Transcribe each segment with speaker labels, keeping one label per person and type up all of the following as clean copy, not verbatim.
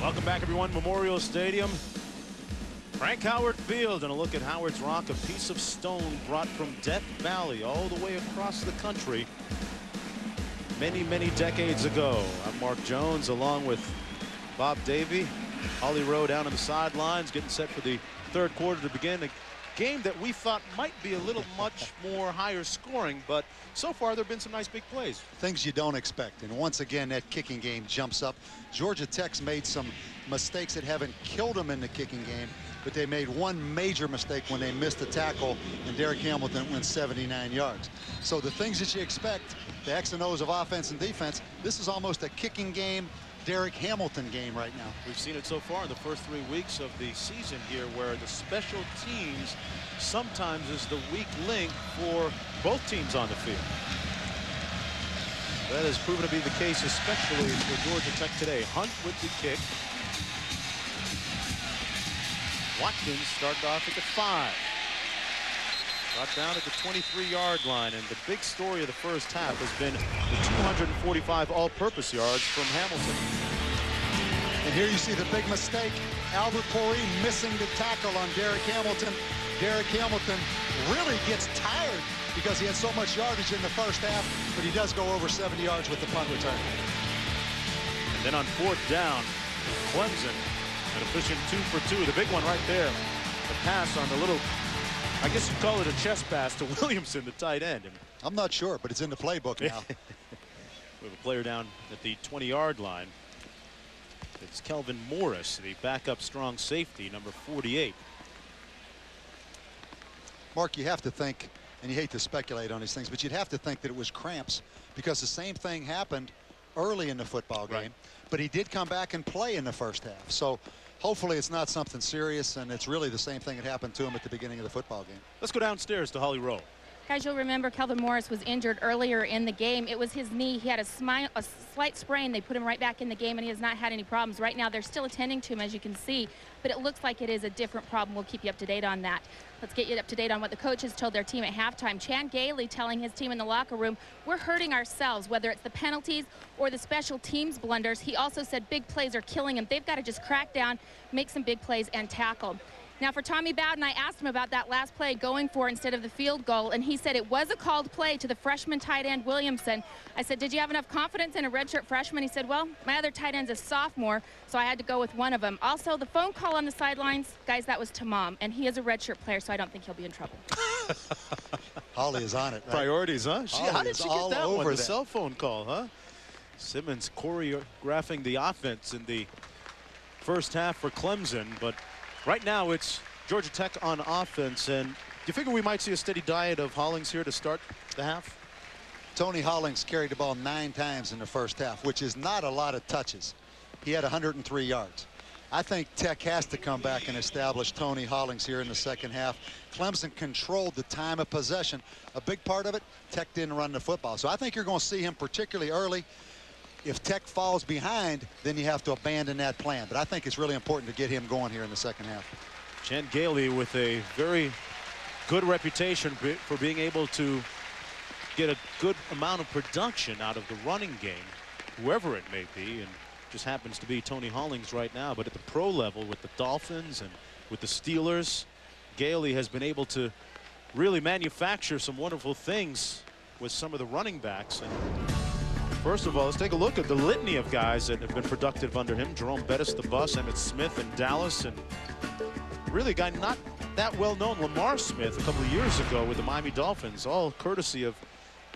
Speaker 1: Welcome back, everyone. Memorial Stadium. Frank Howard Field, and a look at Howard's Rock, a piece of stone brought from Death Valley all the way across the country many, many decades ago. I'm Mark Jones along with Bob Davey. Holly Rowe down on the sidelines, getting set for the third quarter to begin. A game that we thought might be a little much more higher scoring, but so far there have been some nice big plays.
Speaker 2: Things you don't expect, and once again that kicking game jumps up. Georgia Tech's made some mistakes that haven't killed them in the kicking game, but they made one major mistake when they missed a tackle and Derek Hamilton went 79 yards. So the things that you expect, the X and O's of offense and defense, this is almost a kicking game, Derek Hamilton game right now.
Speaker 1: We've seen it so far in the first 3 weeks of the season here, where the special teams sometimes is the weak link for both teams on the field. That has proven to be the case, especially for Georgia Tech today. Hunt with the kick. Watkins started off at the 5. Brought down at the 23-yard line, and the big story of the first half has been the 245 all-purpose yards from Hamilton.
Speaker 2: And here you see the big mistake. Albert Corey missing the tackle on Derek Hamilton. Derek Hamilton really gets tired because he had so much yardage in the first half, but he does go over 70 yards with the punt return.
Speaker 1: And then on 4th down, Clemson, an efficient 2 for 2. The big one right there, the pass on the little, I guess you'd call it a chest pass to Williamson, the tight end.
Speaker 2: I'm not sure, but it's in the playbook now.
Speaker 1: We have a player down at the 20-yard line. It's Kelvin Morris, the backup strong safety, number 48.
Speaker 2: Mark, you have to think, and you hate to speculate on these things, but you'd have to think that it was cramps, because the same thing happened early in the football game.
Speaker 1: Right.
Speaker 2: But he did come back and play in the first half. So hopefully it's not something serious, and it's really the same thing that happened to him at the beginning of the football game.
Speaker 1: Let's go downstairs to Holly Rowe.
Speaker 3: Guys, you'll remember Kelvin Morris was injured earlier in the game. It was his knee. He had a slight sprain. They put him right back in the game, and he has not had any problems. Right now, they're still attending to him, as you can see, but it looks like it is a different problem. We'll keep you up to date on that. Let's get you up to date on what the coaches told their team at halftime. Chan Gailey telling his team in the locker room, we're hurting ourselves, whether it's the penalties or the special teams blunders. He also said big plays are killing him. They've got to just crack down, make some big plays, and tackle. Now, for Tommy Bowden, I asked him about that last play going for instead of the field goal, and he said it was a called play to the freshman tight end Williamson. I said, did you have enough confidence in a redshirt freshman? He said, well, my other tight end's a sophomore, so I had to go with one of them. Also, the phone call on the sidelines, guys, that was to Mom, and he is a redshirt player, so I don't think he'll be in trouble.
Speaker 2: Holly is on it. Right?
Speaker 1: Priorities, huh? How did she get that one? The
Speaker 2: that.
Speaker 1: cell phone call, huh? Simmons choreographing the offense in the first half for Clemson, but right now it's Georgia Tech on offense. And do you figure we might see a steady diet of Hollings here to start the half?
Speaker 2: Tony Hollings carried the ball 9 times in the first half, which is not a lot of touches. He had 103 yards. I think Tech has to come back and establish Tony Hollings here in the second half. Clemson controlled the time of possession. A big part of it, Tech didn't run the football. So I think you're going to see him particularly early. If Tech falls behind, then you have to abandon that plan. But I think it's really important to get him going here in the second half.
Speaker 1: Chan Gailey with a very good reputation for being able to get a good amount of production out of the running game, whoever it may be, and just happens to be Tony Hollings right now. But at the pro level with the Dolphins and with the Steelers, Gailey has been able to really manufacture some wonderful things with some of the running backs. And first of all, let's take a look at the litany of guys that have been productive under him. Jerome Bettis, the bus, Emmitt Smith in Dallas, and really a guy not that well known, Lamar Smith, a couple of years ago with the Miami Dolphins, all courtesy of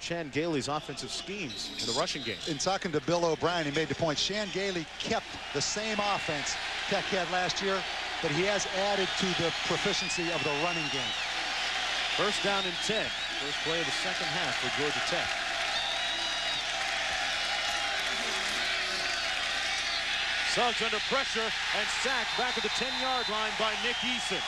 Speaker 1: Chan Gailey's offensive schemes in the rushing game.
Speaker 2: In talking to Bill O'Brien, he made the point, Chan Gailey kept the same offense Tech had last year, but he has added to the proficiency of the running game.
Speaker 1: First down and 10. First play of the second half for Georgia Tech. Suggs under pressure and sacked back at the 10-yard line by Nick Eason.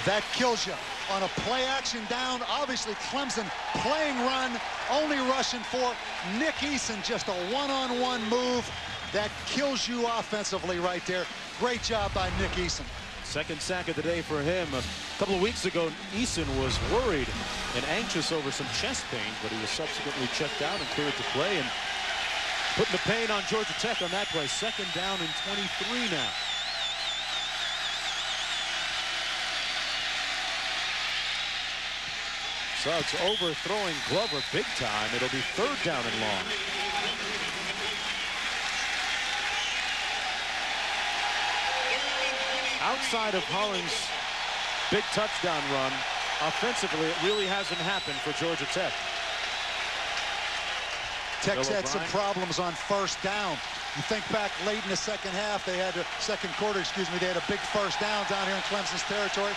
Speaker 2: That kills you on a play action down. Obviously Clemson playing run, only rushing for Nick Eason. Just a one-on-one move that kills you offensively right there. Great job by Nick Eason.
Speaker 1: Second sack of the day for him. A couple of weeks ago, Eason was worried and anxious over some chest pain, but he was subsequently checked out and cleared to play, and putting the pain on Georgia Tech on that play. Second down and 23 now. Suggs overthrowing Glover big time. It'll be third down and long. Outside of Hollings' big touchdown run, offensively, it really hasn't happened for Georgia Tech.
Speaker 2: Tech's had some problems on first down. You think back late in the second half, second quarter, excuse me, they had a big first down down here in Clemson's territory.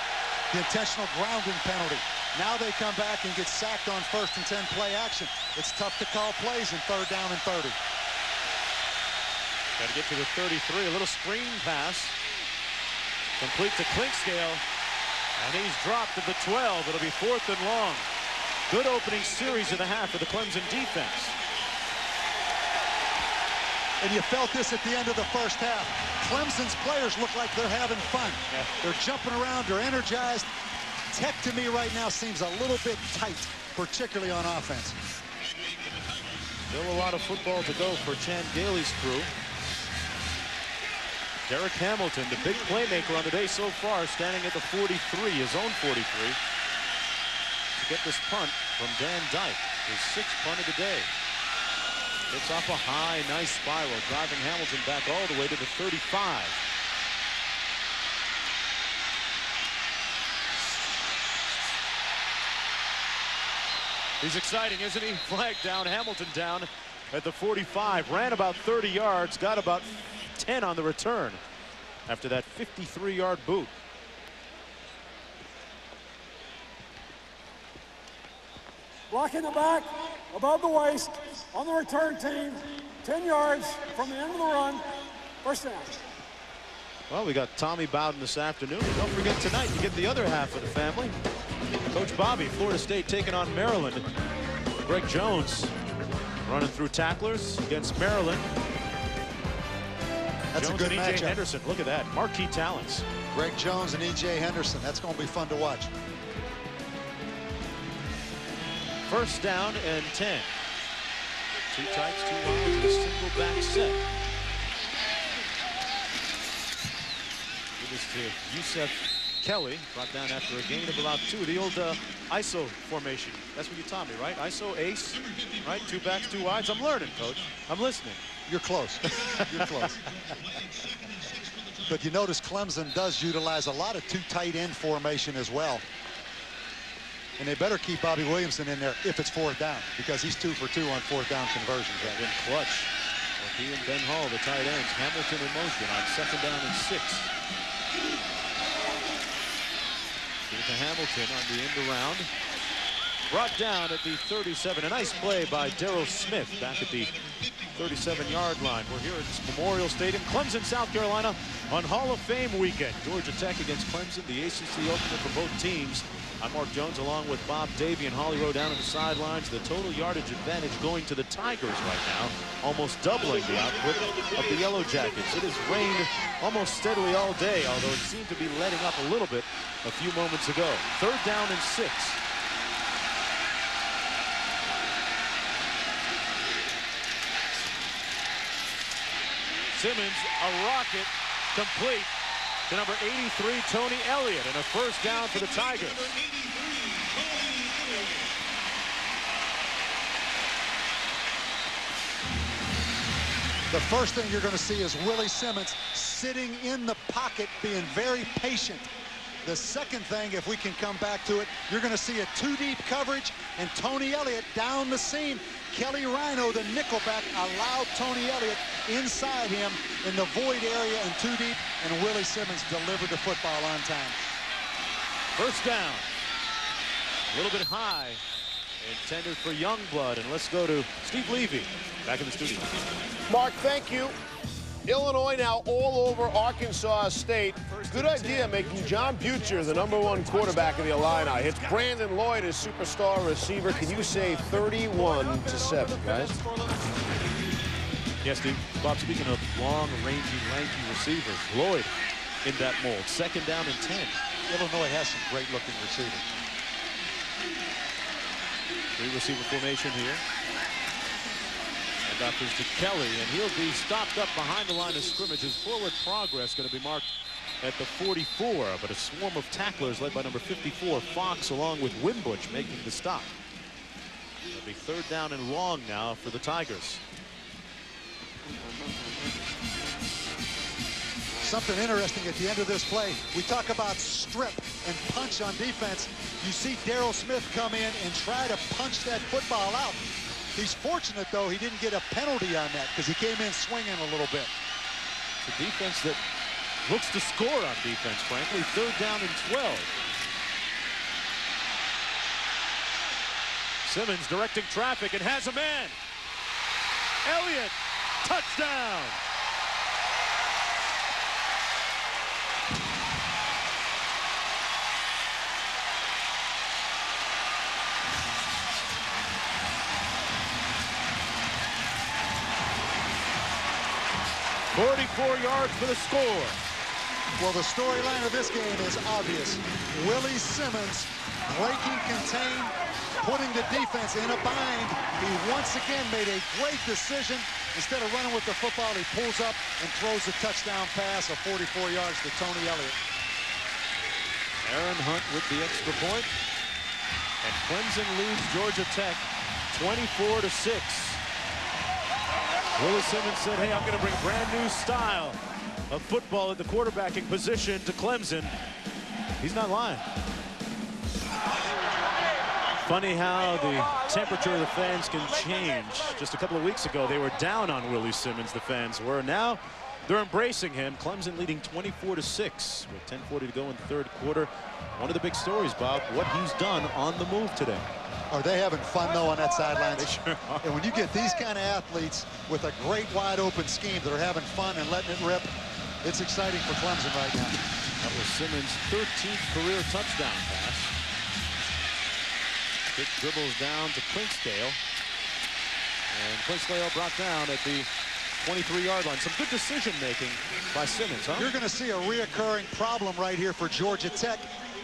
Speaker 2: The intentional grounding penalty. Now they come back and get sacked on 1st and 10 play action. It's tough to call plays in 3rd down and 30.
Speaker 1: Got to get to the 33. A little screen pass. Complete to Clinkscale. And he's dropped at the 12. It'll be 4th and long. Good opening series of the half for the Clemson defense.
Speaker 2: And you felt this at the end of the first half. Clemson's players look like they're having fun.
Speaker 1: Yeah.
Speaker 2: They're jumping around, they're energized. Tech to me right now seems a little bit tight, particularly on offense.
Speaker 1: Still a lot of football to go for Chan Gailey's crew. Derek Hamilton, the big playmaker on the day so far, standing at the 43, his own 43, to get this punt from Dan Dyke, his 6th punt of the day. It's off a high, nice spiral, driving Hamilton back all the way to the 35. He's exciting, isn't he? Flag down, Hamilton down at the 45. Ran about 30 yards, got about 10 on the return after that 53-yard boot.
Speaker 4: Blocking the back, above the waist, on the return team, 10 yards from the end of the run, first down.
Speaker 1: Well, we got Tommy Bowden this afternoon. Don't forget tonight, you get the other half of the family. Coach Bobby, Florida State taking on Maryland. Greg Jones running through tacklers against Maryland.
Speaker 2: That's
Speaker 1: Jones
Speaker 2: a good
Speaker 1: and E.J.
Speaker 2: matchup.
Speaker 1: Henderson, look at that, marquee talents.
Speaker 2: Greg Jones and E.J. Henderson, that's going to be fun to watch.
Speaker 1: First down and 10. 2 tights, 2 wides, and a single back set. Give this to Yusef Kelly, brought down after a gain of about 2. The old ISO formation. That's what you taught me, right? ISO, ace, right? 2 backs, 2 wides. I'm learning, Coach. I'm listening.
Speaker 2: You're close. You're close. But you notice Clemson does utilize a lot of 2 tight end formation as well. And they better keep Bobby Williamson in there if it's 4th down, because he's 2 for 2 on 4th down conversions.
Speaker 1: Right? Been clutch. Well, he and Ben Hall, the tight ends. Hamilton in motion on 2nd down and 6. Give it to Hamilton on the end around. Brought down at the 37. A nice play by Darryl Smith back at the 37-yard line. We're here at Memorial Stadium, Clemson, South Carolina, on Hall of Fame weekend. Georgia Tech against Clemson, the ACC opener for both teams. I'm Mark Jones along with Bob Davey and Holly Rowe down on the sidelines. The total yardage advantage going to the Tigers right now, almost doubling the output of the Yellow Jackets. It has rained almost steadily all day, although it seemed to be letting up a little bit a few moments ago. 3rd down and 6. Simmons, a rocket, complete to number 83, Tony Elliott, and a first down for the Tigers.
Speaker 2: The first thing you're going to see is Willie Simmons sitting in the pocket, being very patient. The second thing, if we can come back to it, you're going to see a 2-deep coverage and Tony Elliott down the seam. Kelly Rhino, the nickelback, allowed Tony Elliott inside him in the void area and 2 deep, and Willie Simmons delivered the football on time.
Speaker 1: First down. A little bit high. Intended for Youngblood. And let's go to Steve Levy back in the studio.
Speaker 5: Mark, thank you. Illinois now all over Arkansas State. Good idea making John Butcher the #1 quarterback of the Illini. It's Brandon Lloyd as superstar receiver. Can you say 31-7, guys?
Speaker 1: Yes, Steve. Bob, speaking of long, rangy, lanky receivers, Lloyd in that mold. 2nd down and 10.
Speaker 2: Illinois has some great-looking receivers.
Speaker 1: 3-receiver formation here. And off is to Kelly, and he'll be stopped up behind the line of scrimmage. His forward progress going to be marked at the 44, but a swarm of tacklers led by number 54, Fox, along with Wimbush, making the stop. It'll be 3rd down and long now for the Tigers.
Speaker 2: Something interesting at the end of this play. We talk about strip and punch on defense. You see Darryl Smith come in and try to punch that football out. He's fortunate, though, he didn't get a penalty on that because he came in swinging a little bit.
Speaker 1: It's a defense that looks to score on defense, frankly. 3rd down and 12. Simmons directing traffic and has a man. Elliott, touchdown. .44 yards for the score.
Speaker 2: Well, the storyline of this game is obvious. Willie Simmons breaking contain, putting the defense in a bind. He once again made a great decision. Instead of running with the football, he pulls up and throws a touchdown pass of 44 yards to Tony Elliott.
Speaker 1: Aaron Hunt with the extra point. And Clemson leads Georgia Tech 24-6. Willie Simmons said, hey, I'm going to bring brand new style of football at the quarterbacking position to Clemson. He's not lying. Funny how the temperature of the fans can change. Just a couple of weeks ago, they were down on Willie Simmons, the fans were. Now they're embracing him. Clemson leading 24-6 with 10:40 to go in the 3rd quarter. One of the big stories, Bob, what he's done on the move today.
Speaker 2: Are they having fun, though, on that sideline?
Speaker 1: They sure are.
Speaker 2: And when you get these kind of athletes with a great wide-open scheme that are having fun and letting it rip, it's exciting for Clemson right now.
Speaker 1: That was Simmons' 13th career touchdown pass. Kick dribbles down to Clinksdale. And Clinksdale brought down at the 23-yard line. Some good decision-making by Simmons, huh?
Speaker 2: You're going to see a reoccurring problem right here for Georgia Tech,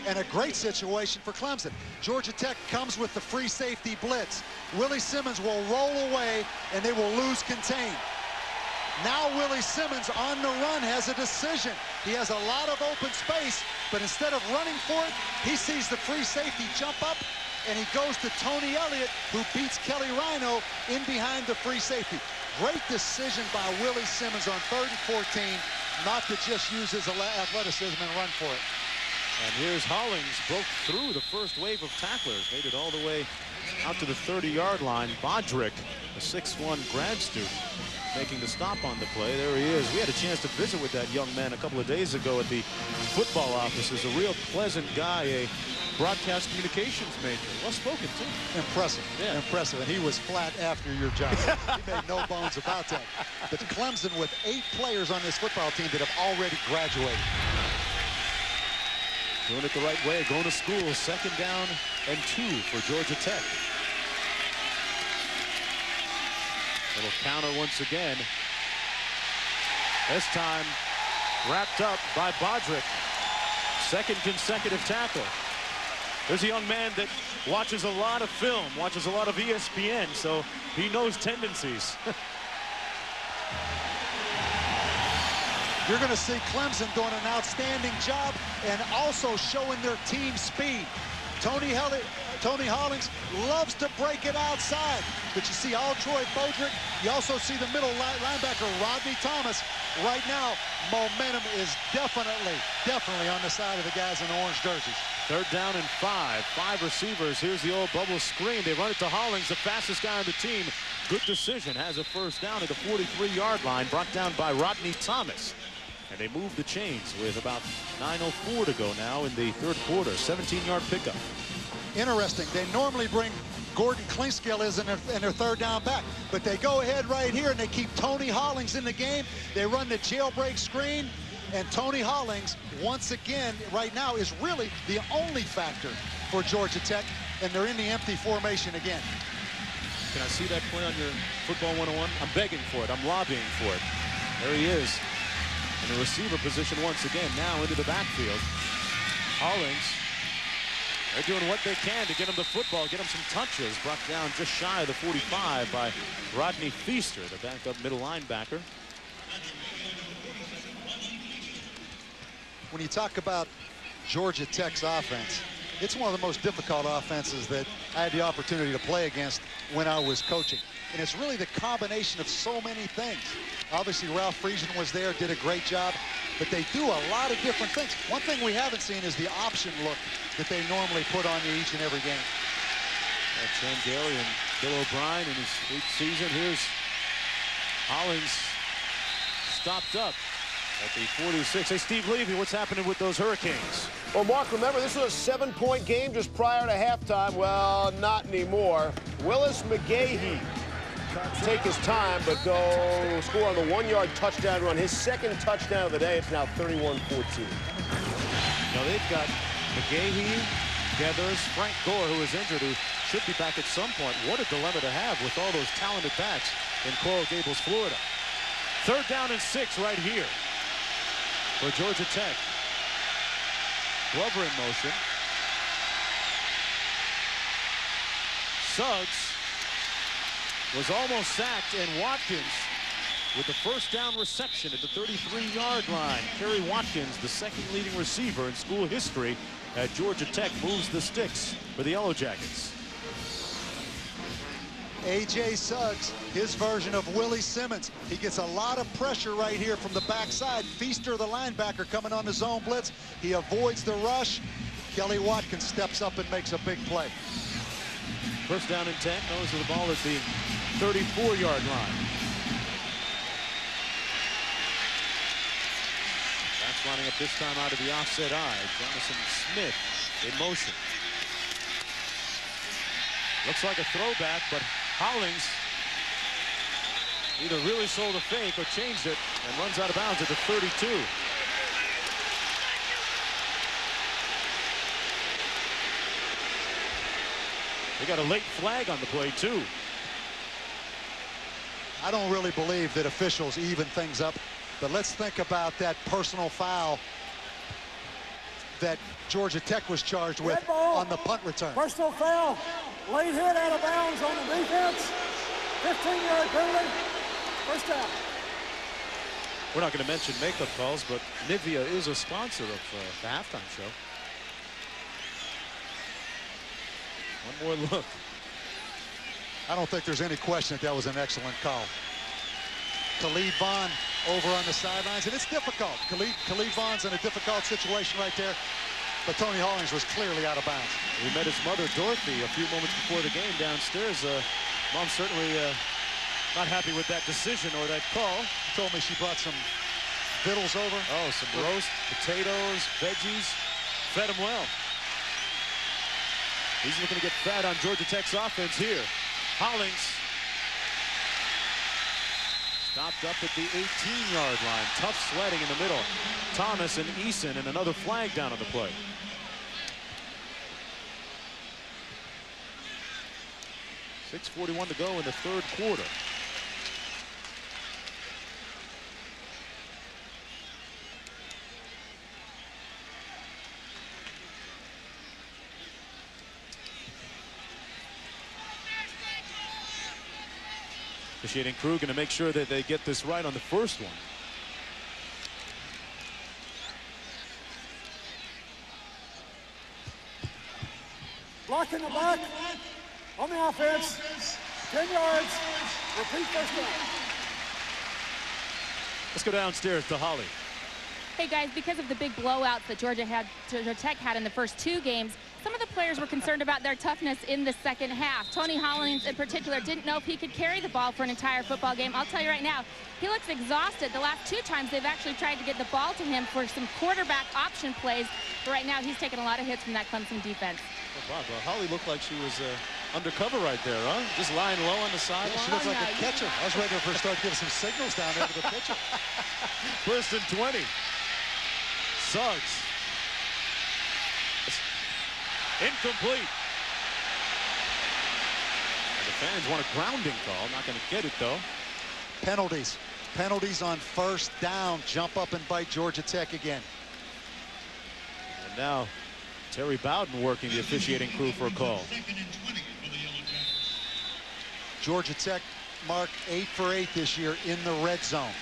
Speaker 2: and a great situation for Clemson. Georgia Tech comes with the free safety blitz. Willie Simmons will roll away, and they will lose contain. Now Willie Simmons on the run has a decision. He has a lot of open space, but instead of running for it, he sees the free safety jump up, and he goes to Tony Elliott, who beats Kelly Rhino in behind the free safety. Great decision by Willie Simmons on 3rd and 14, not to just use his athleticism and run for it.
Speaker 1: And here's Hollings, broke through the first wave of tacklers, made it all the way out to the 30-yard line. Bodrick, a 6'1" grad student, making the stop on the play. There he is. We had a chance to visit with that young man a couple of days ago at the football offices. A real pleasant guy, a broadcast communications major. Well-spoken, too.
Speaker 2: Impressive. Yeah. Impressive. And he was flat after your job. He made no bones about that. But Clemson with 8 players on this football team that have already graduated.
Speaker 1: Doing it the right way, going to school. 2nd down and 2 for Georgia Tech. Little counter once again. This time wrapped up by Bodrick. 2nd consecutive tackle. There's a young man that watches a lot of film, watches a lot of ESPN, so he knows tendencies.
Speaker 2: You're going to see Clemson doing an outstanding job and also showing their team speed. Tony Hollings loves to break it outside, but you see Troy Bodrick. You also see the middle linebacker, Rodney Thomas. Right now, momentum is definitely on the side of the guys in the orange jerseys.
Speaker 1: 3rd down and 5. 5 receivers. Here's the old bubble screen. They run it to Hollings, the fastest guy on the team. Good decision. Has a 1st down at the 43-yard line, brought down by Rodney Thomas. And they move the chains with about 9:04 to go now in the 3rd quarter. 17-yard pickup.
Speaker 2: Interesting. They normally bring Gordon Clinkscale in their 3rd down back, but they go ahead right here and they keep Tony Hollings in the game. They run the jailbreak screen, and Tony Hollings once again right now is really the only factor for Georgia Tech, and they're in the empty formation again.
Speaker 1: Can I see that play on your Football 101? I'm begging for it. I'm lobbying for it. There he is. in the receiver position once again. Now into the backfield. Hollings, they're doing what they can to get him the football, get him some touches. Brought down just shy of the 45 by Rodney Feaster, the backup middle linebacker.
Speaker 2: When you talk about Georgia Tech's offense, it's one of the most difficult offenses that I had the opportunity to play against when I was coaching. And it's really the combination of so many things. Obviously, Ralph Friesen was there, did a great job, but they do a lot of different things. One thing we haven't seen is the option look that they normally put on you each and every game.
Speaker 1: Chan Gailey and Bill O'Brien in his 8th season. Here's Hollings stopped up at the 46. Hey, Steve Levy, what's happening with those Hurricanes?
Speaker 5: Well, Mark, remember, this was a 7-point game just prior to halftime. Well, not anymore. Willis McGahee take his time, but go score on the 1-yard touchdown run. His 2nd touchdown of the day. It's now 31-14.
Speaker 1: Now they've got McGahee, Gathers, Frank Gore, who is injured, who should be back at some point. What a dilemma to have with all those talented backs in Coral Gables, Florida. 3rd down and 6 right here for Georgia Tech. Glover in motion. Suggs was almost sacked, and Watkins with the 1st down reception at the 33-yard line. Kerry Watkins, the 2nd leading receiver in school history at Georgia Tech, moves the sticks for the Yellow Jackets.
Speaker 2: A.J. Suggs, his version of Willie Simmons. He gets a lot of pressure right here from the backside. Feaster, the linebacker, coming on the zone blitz. He avoids the rush. Kelly Watkins steps up and makes a big play.
Speaker 1: 1st down and 10. Goes to the ball at the 34-yard line. That's lining up this time out of the offset eye. Jonathan Smith in motion. Looks like a throwback, but Hollings either really sold a fake or changed it and runs out of bounds at the 32. They got a late flag on the play, too.
Speaker 2: I don't really believe that officials even things up, but let's think about that personal foul that Georgia Tech was charged with on the punt return.
Speaker 4: Personal foul, late hit out of bounds on the defense, 15-yard penalty, 1st down.
Speaker 1: We're not going to mention makeup calls, but Nivea is a sponsor of the halftime show. One more look.
Speaker 2: I don't think there's any question that was an excellent call. Khalid Vaughn over on the sidelines, and it's difficult. Khalid Vaughn's in a difficult situation right there, but Tony Hollings was clearly out of bounds.
Speaker 1: He met his mother, Dorothy, a few moments before the game downstairs. Mom certainly not happy with that decision or that call.
Speaker 2: Told me she brought some vittles over.
Speaker 1: Oh, some roast, potatoes, veggies. Fed him well. He's looking to get fat on Georgia Tech's offense here. Hollings stopped up at the 18-yard line. Tough sledding in the middle. Thomas and Eason, and another flag down on the play. .6:41 to go in the 3rd quarter. Officiating crew going to make sure that they get this right on the first one.
Speaker 4: Block in the back on the offense, 10 yards, repeat 1st down.
Speaker 1: Let's go downstairs to Holly.
Speaker 3: Hey guys, because of the big blowouts that Georgia Tech had in the first 2 games, some of the players were concerned about their toughness in the 2nd half. Tony Hollings in particular didn't know if he could carry the ball for an entire football game. I'll tell you right now, he looks exhausted. The last 2 times they've actually tried to get the ball to him for some quarterback option plays, but right now he's taking a lot of hits from that Clemson defense.
Speaker 1: Oh, Bob, Holly looked like she was undercover right there, huh? Just lying low on the sideline.
Speaker 2: She looks like a catcher. I was ready for her to start giving some signals down there to the pitcher.
Speaker 1: 1st and 20. Suggs. Incomplete. And the fans want a grounding call. Not going to get it, though.
Speaker 2: Penalties. Penalties on first down jump up and bite Georgia Tech again.
Speaker 1: And now Terry Bowden working the officiating crew for a call.
Speaker 2: Georgia Tech, Mark, 8 for 8 this year in the red zone.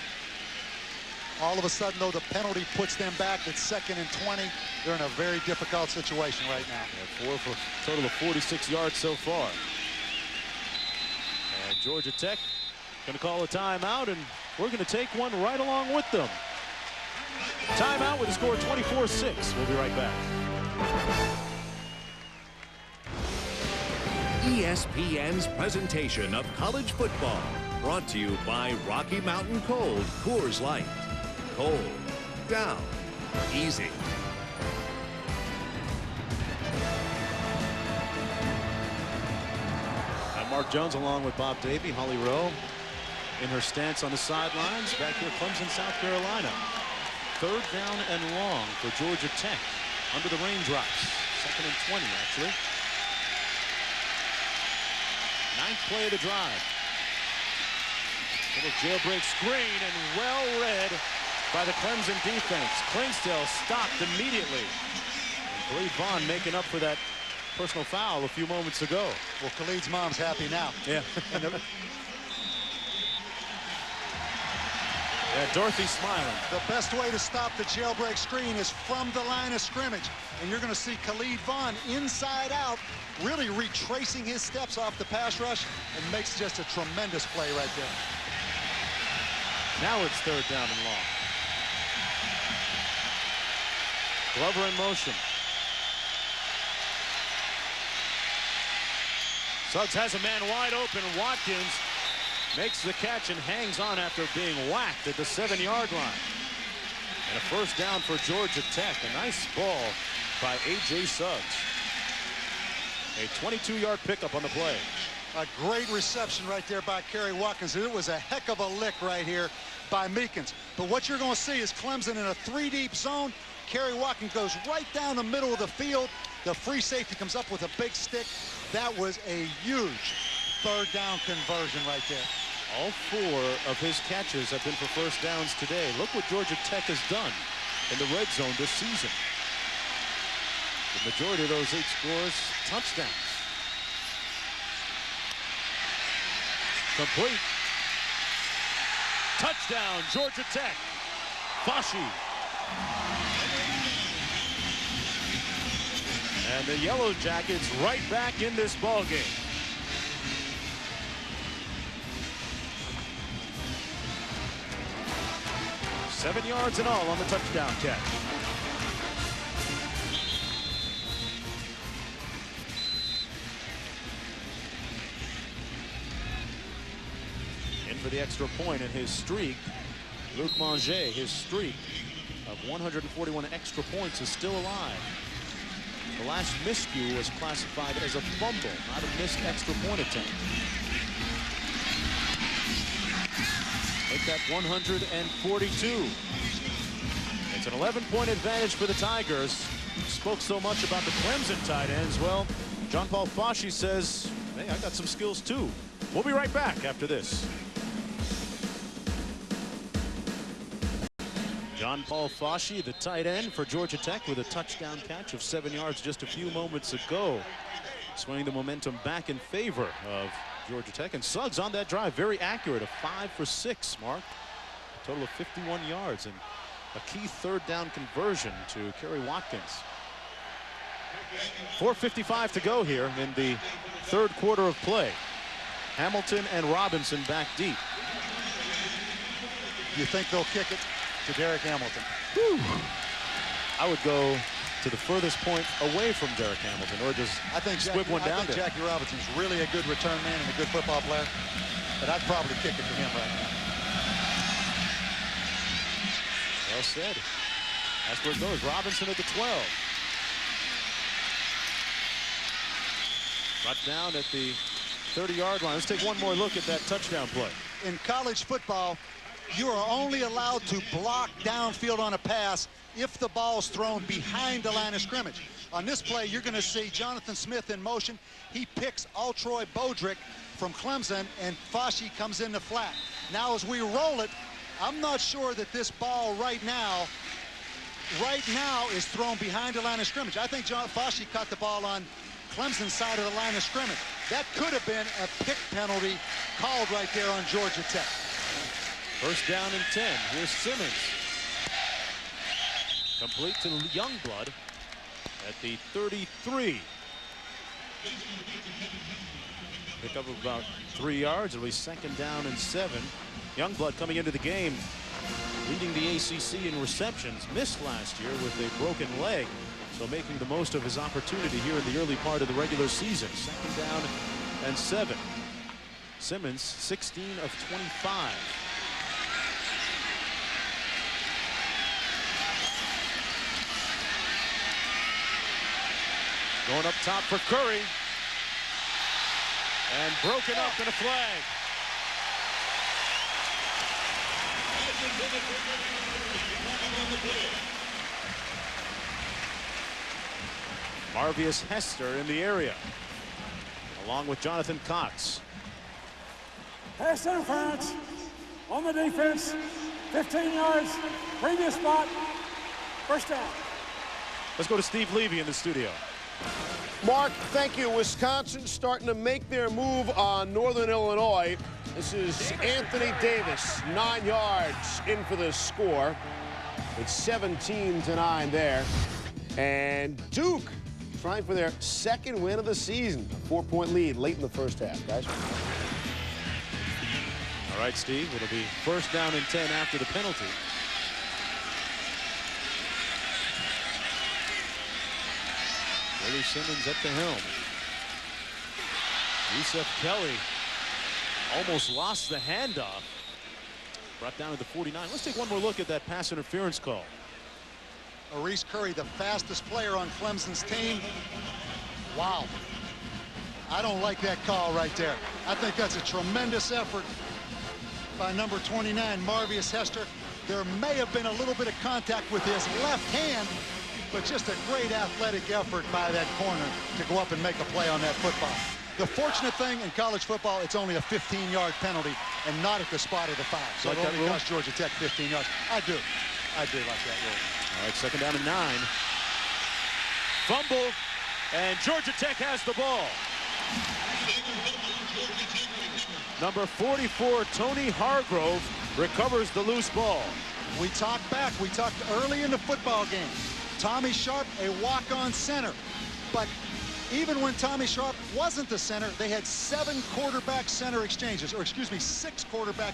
Speaker 2: All of a sudden, though, the penalty puts them back at 2nd and 20. They're in a very difficult situation right now.
Speaker 1: Yeah, 4 for a total of 46 yards so far. And Georgia Tech going to call a timeout, and we're going to take one right along with them. Timeout with a score 24-6. We'll be right back.
Speaker 6: ESPN's presentation of college football, brought to you by Rocky Mountain Cold Coors Light. Cold, down, easy.
Speaker 1: Mark Jones along with Bob Davie, Holly Rowe in her stance on the sidelines back here, Clemson, South Carolina. 3rd down and long for Georgia Tech under the raindrops. 2nd and 20, actually. 9th play of the drive. Little jailbreak screen and well read by the Clemson defense. Klingsdale stopped immediately. And Khalid Vaughn making up for that personal foul a few moments ago.
Speaker 2: Well, Khalid's mom's happy now.
Speaker 1: Yeah. Yeah, Dorothy smiling.
Speaker 2: The best way to stop the jailbreak screen is from the line of scrimmage. And you're going to see Khalid Vaughn inside out, really retracing his steps off the pass rush, and makes just a tremendous play right there.
Speaker 1: Now it's 3rd down and long. Glover in motion. Suggs has a man wide open. Watkins makes the catch and hangs on after being whacked at the 7-yard line. And a 1st down for Georgia Tech. A nice ball by A.J. Suggs. A 22-yard pickup on the play.
Speaker 2: A great reception right there by Kerry Watkins. It was a heck of a lick right here by Meekins. But what you're going to see is Clemson in a 3-deep zone. Kerry Watkins goes right down the middle of the field. The free safety comes up with a big stick. That was a huge 3rd down conversion right there.
Speaker 1: All 4 of his catches have been for 1st downs today. Look what Georgia Tech has done in the red zone this season. The majority of those 8 scores, touchdowns. Complete. Touchdown, Georgia Tech. Fashi. And the Yellow Jackets right back in this ball game. Seven yards in all on the touchdown catch. In for the extra point in his streak, Luc Manger, his streak of 141 extra points is still alive. The last miscue was classified as a fumble, not a missed extra point attempt. Make that 142. It's an 11-point advantage for the Tigers. Spoke so much about the Clemson tight ends. Well, John Paul Fashi says, hey, I got some skills too. We'll be right back after this. John Paul Fashi, the tight end for Georgia Tech, with a touchdown catch of 7 yards just a few moments ago. Swinging the momentum back in favor of Georgia Tech. And Suggs on that drive, very accurate, a 5 for 6, Mark. A total of 51 yards and a key 3rd down conversion to Kerry Watkins. 4:55 to go here in the 3rd quarter of play. Hamilton and Robinson back deep.
Speaker 2: You think they'll kick it to Derek Hamilton?
Speaker 1: Whew. I would go to the furthest point away from Derek Hamilton, or just squib one down there.
Speaker 2: Jackie Robinson's really a good return man and a good football player, but I'd probably kick it to him right now.
Speaker 1: Well said. That's where it goes. Robinson at the 12. Brought down at the 30-yard line. Let's take one more look at that touchdown play.
Speaker 2: In college football, you are only allowed to block downfield on a pass if the ball's thrown behind the line of scrimmage. On this play, you're going to see Jonathan Smith in motion. He picks Altroy Bodrick from Clemson, and Fashi comes in the flat. Now, as we roll it, I'm not sure that this ball right now is thrown behind the line of scrimmage. I think John Foshee caught the ball on Clemson's side of the line of scrimmage. That could have been a pick penalty called right there on Georgia Tech.
Speaker 1: First down and 10. Here's Simmons. Complete to Youngblood at the 33. Pick up about 3 yards. It'll be second down and 7. Youngblood coming into the game, leading the ACC in receptions. Missed last year with a broken leg, so making the most of his opportunity here in the early part of the regular season. Second down and 7. Simmons, 16 of 25. Going up top for Curry. And broken up in a flag. Marvius Hester in the area, along with Jonathan Cox.
Speaker 4: Pass interference on the defense. 15 yards. Previous spot. First down.
Speaker 1: Let's go to Steve Levy in the studio.
Speaker 5: Mark, thank you. Wisconsin starting to make their move on Northern Illinois. This is Anthony Davis, 9 yards in for the score. It's 17-9 there. And Duke trying for their second win of the season. 4-point lead late in the first half, guys.
Speaker 1: All right, Steve, it'll be first down and 10 after the penalty. Willie Simmons at the helm. Yusuf Kelly almost lost the handoff. Brought down to the 49. Let's take one more look at that pass interference call.
Speaker 2: Maurice Curry, the fastest player on Clemson's team. Wow. I don't like that call right there. I think that's a tremendous effort by number 29, Marvius Hester. There may have been a little bit of contact with his left hand, but just a great athletic effort by that corner to go up and make a play on that football. The fortunate thing in college football, it's only a 15-yard penalty and not at the spot of the foul. So
Speaker 1: like
Speaker 2: it
Speaker 1: that
Speaker 2: only
Speaker 1: rule?
Speaker 2: cost Georgia Tech 15 yards. I do like that rule.
Speaker 1: All right, second down and 9. Fumble, and Georgia Tech has the ball. Number 44, Tony Hargrove, recovers the loose ball.
Speaker 2: We talked early in the football game. Tommy Sharp, a walk-on center. But even when Tommy Sharp wasn't the center, they had 6 quarterback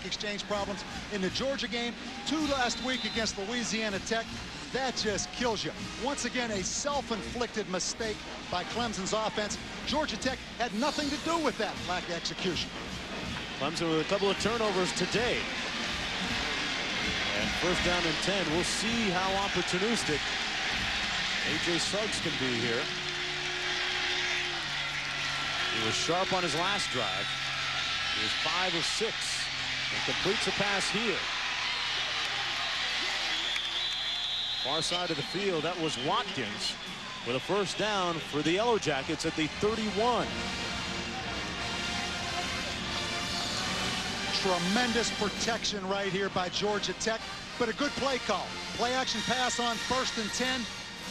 Speaker 2: exchange problems in the Georgia game, 2 last week against Louisiana Tech. That just kills you. Once again, a self-inflicted mistake by Clemson's offense. Georgia Tech had nothing to do with that lack of execution.
Speaker 1: Clemson with a couple of turnovers today. And first down and 10. We'll see how opportunistic A.J. Suggs can be here. He was sharp on his last drive. He was 5 of 6 and completes a pass here. Far side of the field, that was Watkins with a first down for the Yellow Jackets at the 31.
Speaker 2: Tremendous protection right here by Georgia Tech, but a good play call. Play action pass on 1st and 10.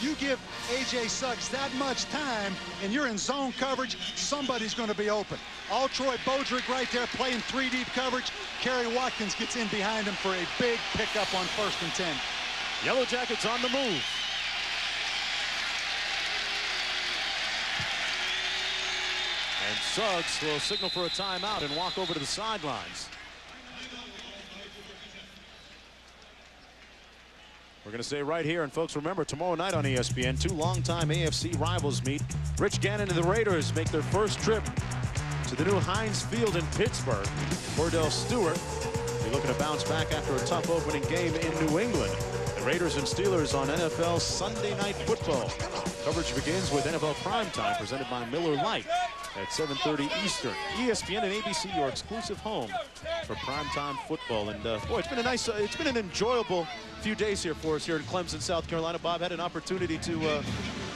Speaker 2: You give A.J. Suggs that much time and you're in zone coverage, somebody's going to be open. All Troy Bodrick right there playing 3 deep coverage. Kerry Watkins gets in behind him for a big pickup on 1st and 10.
Speaker 1: Yellow Jackets on the move. And Suggs will signal for a timeout and walk over to the sidelines. We're going to stay right here. And folks, remember, tomorrow night on ESPN, 2 longtime AFC rivals meet. Rich Gannon and the Raiders make their first trip to the new Heinz Field in Pittsburgh. Cordell Stewart will be looking to bounce back after a tough opening game in New England. The Raiders and Steelers on NFL Sunday Night Football. Coverage begins with NFL Primetime, presented by Miller Lite at 7:30 Eastern. ESPN and ABC, your exclusive home for primetime football. And boy, it's been an enjoyable few days here for us here in Clemson, South Carolina. Bob had an opportunity to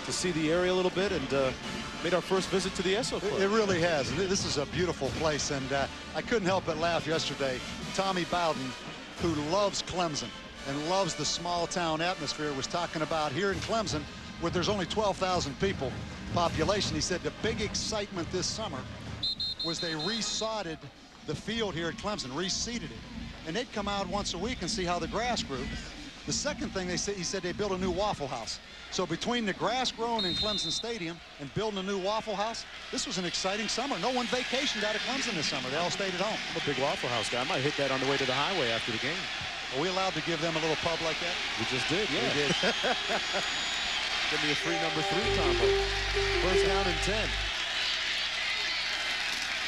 Speaker 1: see the area a little bit and made our first visit to the Esso Club.
Speaker 2: It really has. This is a beautiful place, and I couldn't help but laugh yesterday. Tommy Bowden who loves Clemson and loves the small town atmosphere, was talking about here in Clemson, where there's only 12,000 people population. He said the big excitement this summer was they resodded the field here at Clemson, reseeded it, and they'd come out once a week and see how the grass grew. The second thing he said they built a new Waffle House. So between the grass growing in Clemson Stadium and building a new Waffle House, this was an exciting summer. No one vacationed out of Clemson this summer. They all stayed at home.
Speaker 1: I'm a big Waffle House guy. I might hit that on the way to the highway after the game.
Speaker 2: Are we allowed to give them a little pub like that?
Speaker 1: We just did, yeah.
Speaker 2: We did.
Speaker 1: Give me a free number 3 combo. First down and 10.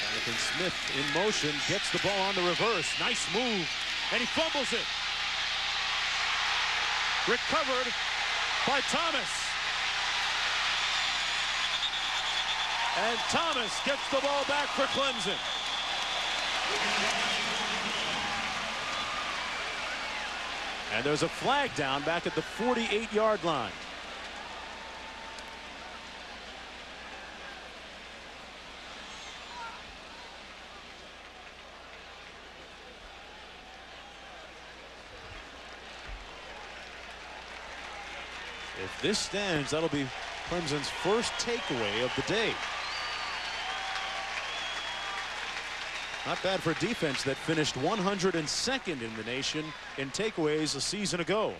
Speaker 1: Jonathan Smith in motion, gets the ball on the reverse. Nice move, and he fumbles it. Recovered by Thomas. And Thomas gets the ball back for Clemson. And there's a flag down back at the 48-yard line. If this stands, that'll be Clemson's first takeaway of the day. Not bad for a defense that finished 102nd in the nation in takeaways a season ago.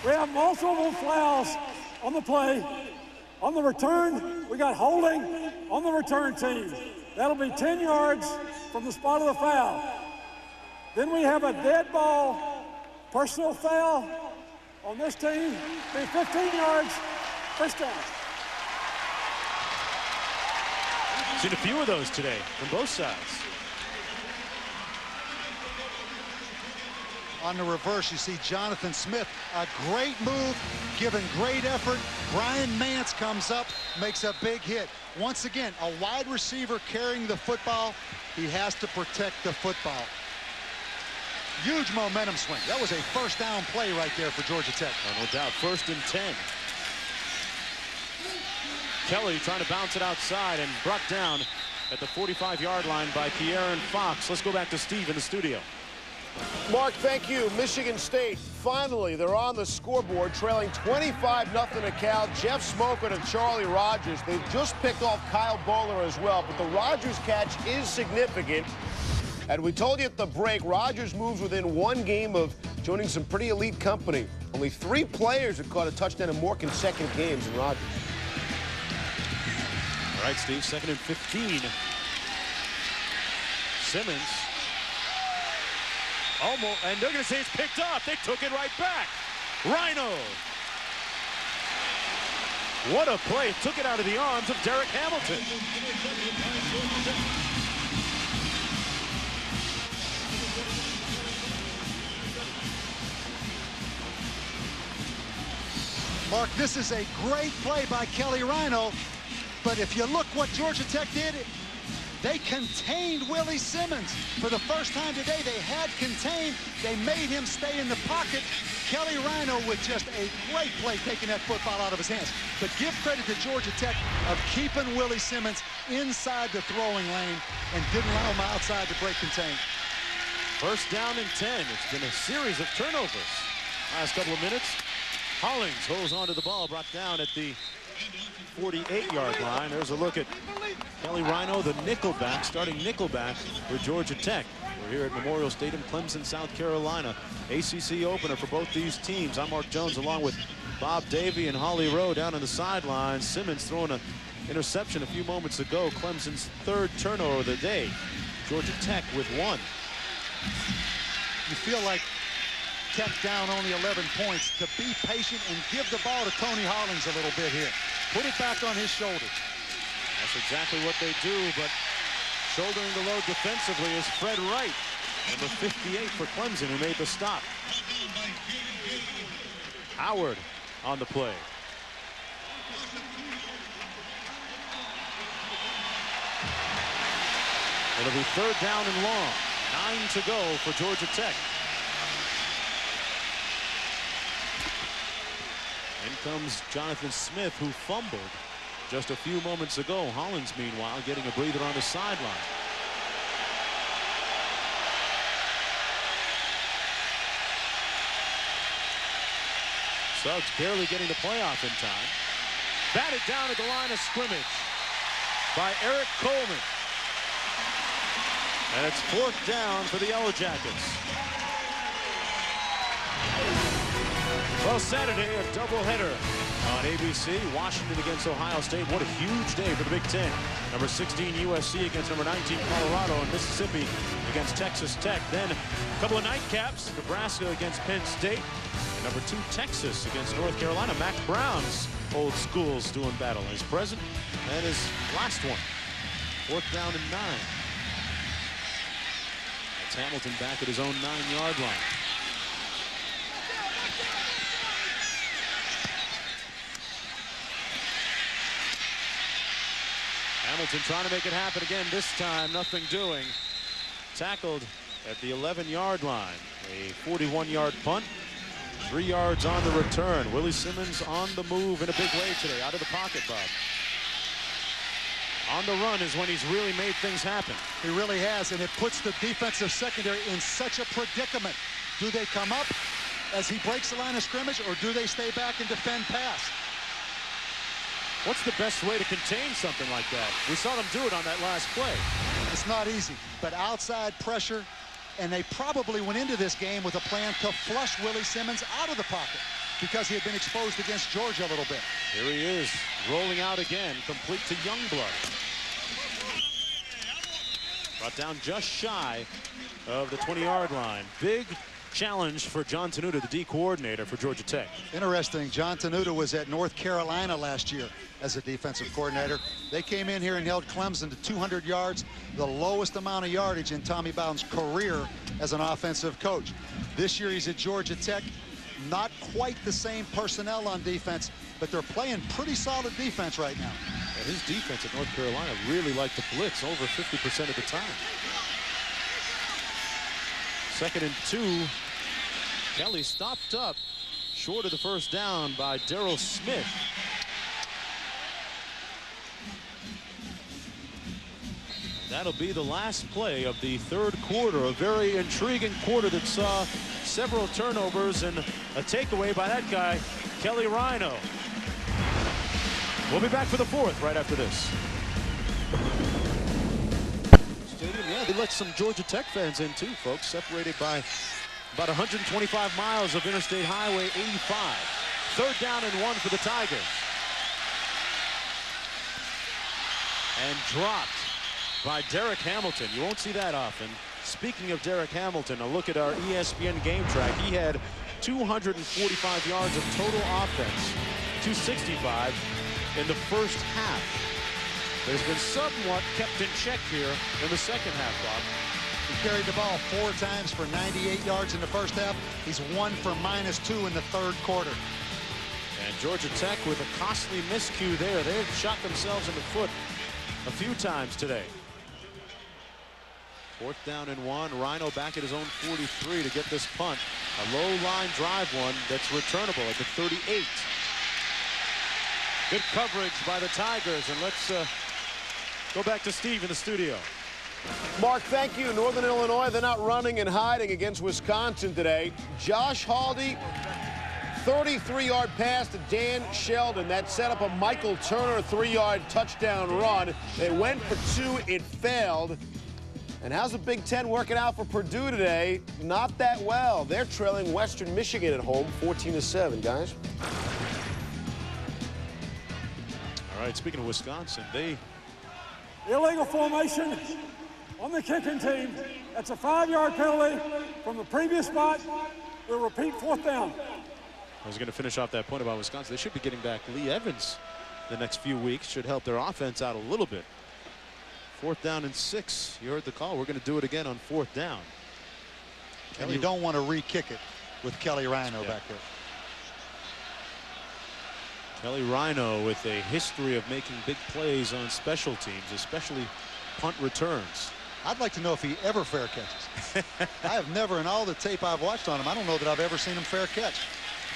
Speaker 4: We have multiple fouls on the play. On the return, we got holding on the return team. That'll be 10 yards from the spot of the foul. Then we have a dead ball personal foul on this team. Be 15 yards, first down.
Speaker 1: Seen a few of those today from both sides.
Speaker 2: On the reverse, you see Jonathan Smith, a great move, given great effort. Brian Mance comes up, makes a big hit. Once again, a wide receiver carrying the football. He has to protect the football. Huge momentum swing. That was a first down play right there for Georgia Tech.
Speaker 1: Oh, no doubt. 1st and 10. Kelly trying to bounce it outside and brought down at the 45-yard line by Kieran Fox. Let's go back to Steve in the studio.
Speaker 5: Mark, thank you. Michigan State, finally, they're on the scoreboard, trailing 25-0 to Cal. Jeff Smoker to Charlie Rogers. They've just picked off Kyle Bowler as well, but the Rogers catch is significant. And we told you at the break, Rogers moves within 1 game of joining some pretty elite company. Only 3 players have caught a touchdown in more consecutive games than Rogers.
Speaker 1: All right, Steve, 2nd and 15. Simmons. Almost, and they're going to say it's picked up. They took it right back. Rhino. What a play. Took it out of the arms of Derek Hamilton.
Speaker 2: Mark, this is a great play by Kelly Rhino, but if you look what Georgia Tech did, they contained Willie Simmons. For the first time today, they had contained. They made him stay in the pocket. Kelly Rhino with just a great play taking that football out of his hands. But give credit to Georgia Tech of keeping Willie Simmons inside the throwing lane and didn't allow him outside to break contain.
Speaker 1: 1st down and 10. It's been a series of turnovers. Last couple of minutes. Hollings holds onto the ball, brought down at the 48-yard line. There's a look at Kelly Rhino, the nickelback, starting nickelback for Georgia Tech. We're here at Memorial Stadium, Clemson, South Carolina. ACC opener for both these teams. I'm Mark Jones along with Bob Davey and Holly Rowe down on the sidelines. Simmons throwing an interception a few moments ago. Clemson's 3rd turnover of the day. Georgia Tech with 1.
Speaker 2: You feel like Tech down only 11 points, to be patient and give the ball to Tony Hollings a little bit here. Put it back on his shoulders.
Speaker 1: That's exactly what they do, but shouldering the load defensively is Fred Wright, number 58 for Clemson, who made the stop. Howard on the play. It'll be 3rd down and long. 9 to go for Georgia Tech. In comes Jonathan Smith, who fumbled just a few moments ago. Hollins, meanwhile, getting a breather on the sideline. Suggs barely getting the playoff in time. Batted down at the line of scrimmage by Eric Coleman. And it's 4th down for the Yellow Jackets. Well, Saturday, a doubleheader on ABC. Washington against Ohio State. What a huge day for the Big Ten. Number 16 USC against number 19 Colorado, and Mississippi against Texas Tech. Then a couple of nightcaps. Nebraska against Penn State. And number 2 Texas against North Carolina. Max Brown's old schools doing battle. His present and his last one. 4th down and 9. That's Hamilton back at his own 9-yard line. Hamilton trying to make it happen again. This time, nothing doing. Tackled at the 11-yard line. A 41-yard punt. 3 yards on the return. Willie Simmons on the move in a big way today. Out of the pocket, Bob. On the run is when he's really made things happen.
Speaker 2: He really has, and it puts the defensive secondary in such a predicament. Do they come up as he breaks the line of scrimmage, or do they stay back and defend pass?
Speaker 1: What's the best way to contain something like that? We saw them do it on that last play.
Speaker 2: It's not easy, but outside pressure, and they probably went into this game with a plan to flush Willie Simmons out of the pocket because he had been exposed against Georgia a little bit.
Speaker 1: Here he is, rolling out again, complete to Youngblood. Brought down just shy of the 20-yard line. Big challenge for John Tenuta, the D coordinator for Georgia Tech.
Speaker 2: Interesting. John Tenuta was at North Carolina last year as a defensive coordinator. They came in here and held Clemson to 200 yards, the lowest amount of yardage in Tommy Bowden's career as an offensive coach. This year he's at Georgia Tech. Not quite the same personnel on defense, but they're playing pretty solid defense right now.
Speaker 1: And his defense at North Carolina really liked to blitz over 50% of the time. 2nd and 2. Kelly stopped up short of the first down by Darryl Smith. That'll be the last play of the 3rd quarter. A very intriguing quarter that saw several turnovers and a takeaway by that guy, Kelly Rhino. We'll be back for the 4th right after this. Stadium, yeah, they let some Georgia Tech fans in too, folks. Separated by about 125 miles of Interstate Highway 85. 3rd down and 1 for the Tigers. And dropped by Derek Hamilton. You won't see that often. Speaking of Derek Hamilton, a look at our ESPN game track. He had 245 yards of total offense, 265 in the first half. But it's been somewhat kept in check here in the second half, Bob.
Speaker 2: He carried the ball 4 times for 98 yards in the first half. He's 1 for -2 in the 3rd quarter.
Speaker 1: And Georgia Tech with a costly miscue there. They've shot themselves in the foot a few times today. 4th down and 1. Rhino back at his own 43 to get this punt. A low line drive one that's returnable at the 38. Good coverage by the Tigers. And let's go back to Steve in the studio.
Speaker 5: Mark, thank you. Northern Illinois, they're not running and hiding against Wisconsin today. Josh Haldy, 33-yard pass to Dan Sheldon. That set up a Michael Turner 3-yard touchdown run. They went for 2. It failed. And how's the Big Ten working out for Purdue today? Not that well. They're trailing Western Michigan at home 14-7, guys.
Speaker 1: All right, speaking of Wisconsin, they...
Speaker 4: Illegal formation on the kicking team. That's a 5-yard penalty from the previous spot. We'll repeat 4th down.
Speaker 1: I was going to finish off that point about Wisconsin. They should be getting back Lee Evans the next few weeks. Should help their offense out a little bit. 4th down and 6. You heard the call. We're going to do it again on 4th down.
Speaker 2: And you don't want to re-kick it with Kelly Rhino back there.
Speaker 1: Kelly Rhino with a history of making big plays on special teams, especially punt returns.
Speaker 2: I'd like to know if he ever fair catches. I have never, in all the tape I've watched on him, I don't know that I've ever seen him fair catch.